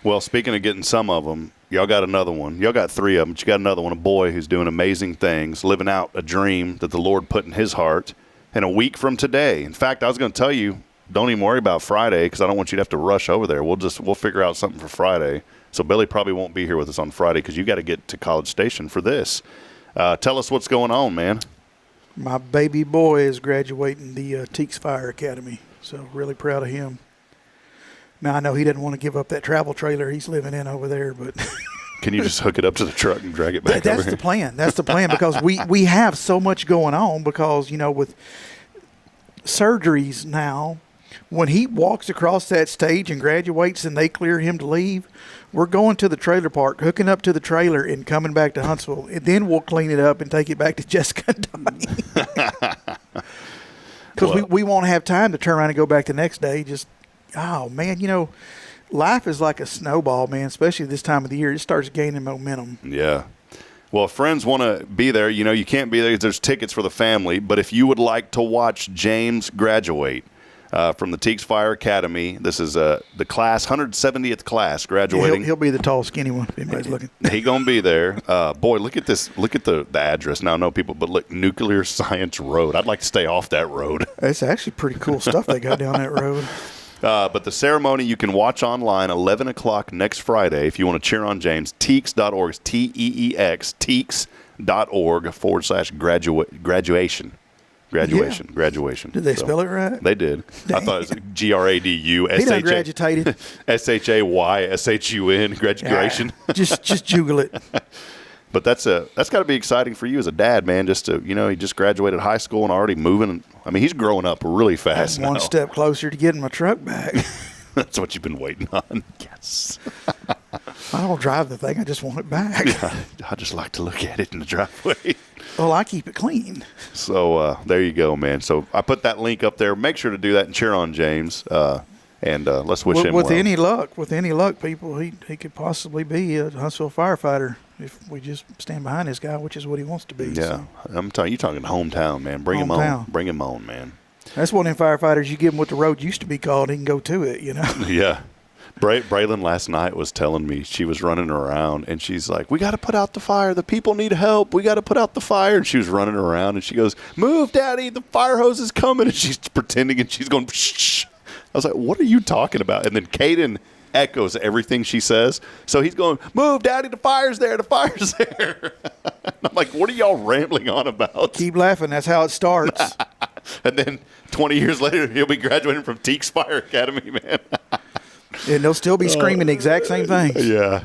Well, speaking of getting some of them, y'all got another one. Y'all got 3 of them, but you got another one, a boy who's doing amazing things, living out a dream that the Lord put in his heart. And a week from today, in fact, I was going to tell you, don't even worry about Friday, because I don't want you to have to rush over there. We'll figure out something for Friday. So Billy probably won't be here with us on Friday, because you got to get to College Station for this. Tell us what's going on, man. My baby boy is graduating the Teeks Fire Academy, so really proud of him. Now, I know he doesn't want to give up that travel trailer he's living in over there, but Can you just hook it up to the truck and drag it back over that's here? the plan. That's the plan, because we have so much going on, because, with surgeries now, when he walks across that stage and graduates and they clear him to leave, we're going to the trailer park, hooking up to the trailer and coming back to Huntsville. And then we'll clean it up and take it back to Jessica and Donnie. Because we won't have time to turn around and go back the next day. Oh, man, life is like a snowball, man, especially this time of the year. It starts gaining momentum. Yeah. Well, if friends want to be there, you can't be there because there's tickets for the family. But if you would like to watch James graduate from the Teeks Fire Academy, this is the class, 170th class graduating. Yeah, he'll be the tall, skinny one if anybody's looking. He going to be there. Boy, look at this. Look at the address. Now, I know people, but look, Nuclear Science Road. I'd like to stay off that road. It's actually pretty cool stuff they got down that road. But the ceremony you can watch online 11 o'clock next Friday if you want to cheer on James. Teeks.org. Teex. Teeks.org/graduation. Graduation. Did they spell it right? They did. Dang. I thought it was GRADUSHA. He done graduated. SHAYSHUN. Graduation. Just juggle it. But that's got to be exciting for you as a dad, man. Just to he just graduated high school and already moving. I mean, he's growing up really fast now. One step closer to getting my truck back. That's what you've been waiting on. Yes. I don't drive the thing. I just want it back. Yeah, I just like to look at it in the driveway. Well, I keep it clean. So there you go, man. So I put that link up there. Make sure to do that and cheer on James. And let's wish him well. With any luck, people, he could possibly be a Huntsville firefighter if we just stand behind this guy, which is what he wants to be. Yeah, so. I'm telling you, talking hometown, man. Bring him on. Bring him on, man. That's one of them firefighters. You give him what the road used to be called, he can go to it. Yeah. Braylon last night was telling me she was running around and she's like, we got to put out the fire. The people need help. We got to put out the fire. And she was running around and she goes, move, Daddy. The fire hose is coming. And she's pretending and she's going, shh. I was like, what are you talking about? And then Cauthen echoes everything she says. So he's going, move, Daddy. The fire's there. The fire's there. I'm like, what are y'all rambling on about? Keep laughing. That's how it starts. And then 20 years later, he'll be graduating from Teeks Fire Academy, man. And they'll still be screaming the exact same things. Yeah.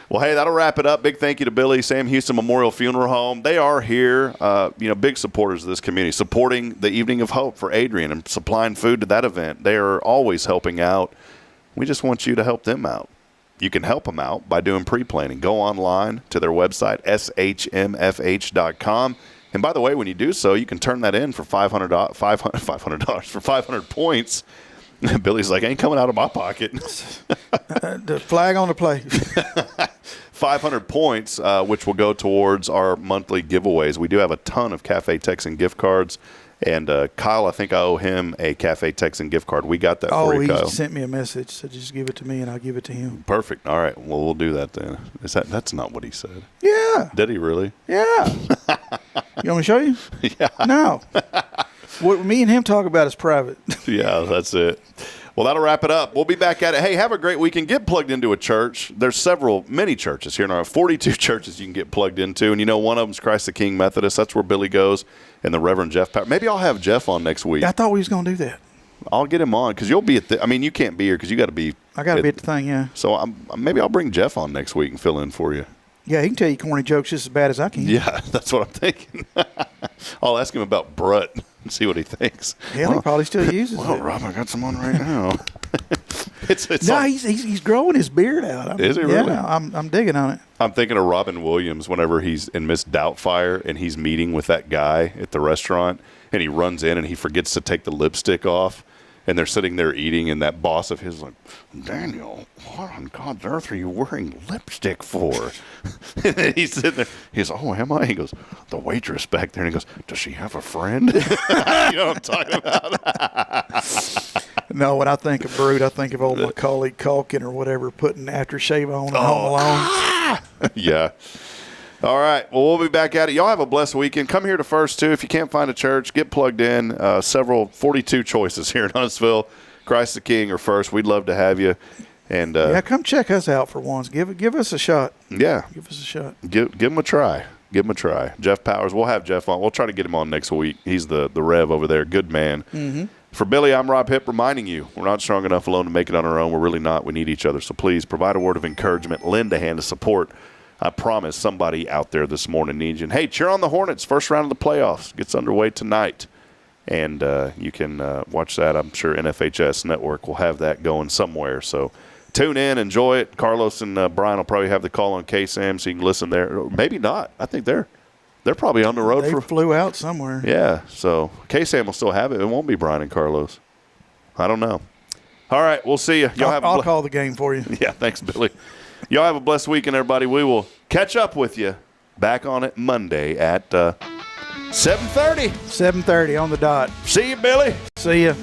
Well, hey, that'll wrap it up. Big thank you to Billy, Sam Houston Memorial Funeral Home. They are here, big supporters of this community, supporting the Evening of Hope for Adrian and supplying food to that event. They are always helping out. We just want you to help them out. You can help them out by doing pre-planning. Go online to their website, SHMFH.com. And by the way, when you do so, you can turn that in for $500 for 500 points. Billy's like, ain't coming out of my pocket. The flag on the play. 500 points, which will go towards our monthly giveaways. We do have a ton of Cafe Texan gift cards. And Kyle, I think I owe him a Cafe Texan gift card. We got that for you, Kyle. He sent me a message. So just give it to me and I'll give it to him. Perfect. All right. Well, we'll do that then. That's not what he said. Yeah. Did he really? Yeah. You want me to show you? Yeah. No. What me and him talk about is private. Yeah, that's it. Well, that'll wrap it up. We'll be back at it. Hey, have a great weekend. Get plugged into a church. There's many churches here in our 42 churches you can get plugged into. And one of them is Christ the King Methodist. That's where Billy goes. And the Reverend Jeff Power. Maybe I'll have Jeff on next week. I thought we was going to do that. I'll get him on because you'll be at I mean, you can't be here because you got to be. I got to be at the thing, yeah. So maybe I'll bring Jeff on next week and fill in for you. Yeah, he can tell you corny jokes just as bad as I can. Yeah, that's what I'm thinking. I'll ask him about Brut and see what he thinks. Hell, he probably still uses Well, it. Rob, I got some on right now. He's growing his beard out. Is he really? Yeah, I'm digging on it. I'm thinking of Robin Williams whenever he's in Miss Doubtfire and he's meeting with that guy at the restaurant and he runs in and he forgets to take the lipstick off and they're sitting there eating and that boss of his is like, Daniel, what on God's earth are you wearing lipstick for? And then he's sitting there. He goes, oh, am I? He goes, the waitress back there. And he goes, does she have a friend? You know what I'm talking about? No, when I think of Brood, I think of old Macaulay Culkin or whatever putting aftershave on and Home Alone. Yeah. All right. Well, we'll be back at it. Y'all have a blessed weekend. Come here to First, too. If you can't find a church, get plugged in. 42 choices here in Huntsville. Christ the King or First. We'd love to have you. And yeah, come check us out for once. Give us a shot. Yeah. Give us a shot. Give them a try. Give them a try. Jeff Powers. We'll have Jeff on. We'll try to get him on next week. He's the Rev over there. Good man. Mm-hmm. For Billy, I'm Rob Hipp reminding you, we're not strong enough alone to make it on our own. We're really not. We need each other. So please provide a word of encouragement. Lend a hand of support. I promise somebody out there this morning needs you. And, hey, cheer on the Hornets. First round of the playoffs gets underway tonight. And you can watch that. I'm sure NFHS Network will have that going somewhere. So tune in, enjoy it. Carlos and Brian will probably have the call on KSAM so you can listen there. Or maybe not. I think they're probably on the road. They flew out somewhere. Yeah, so KSAM will still have it. It won't be Brian and Carlos. I don't know. All right, we'll see you. I'll call the game for you. Yeah, thanks, Billy. Y'all have a blessed weekend, everybody. We will catch up with you back on it Monday at 7:30. 7:30 on the dot. See you, Billy. See ya.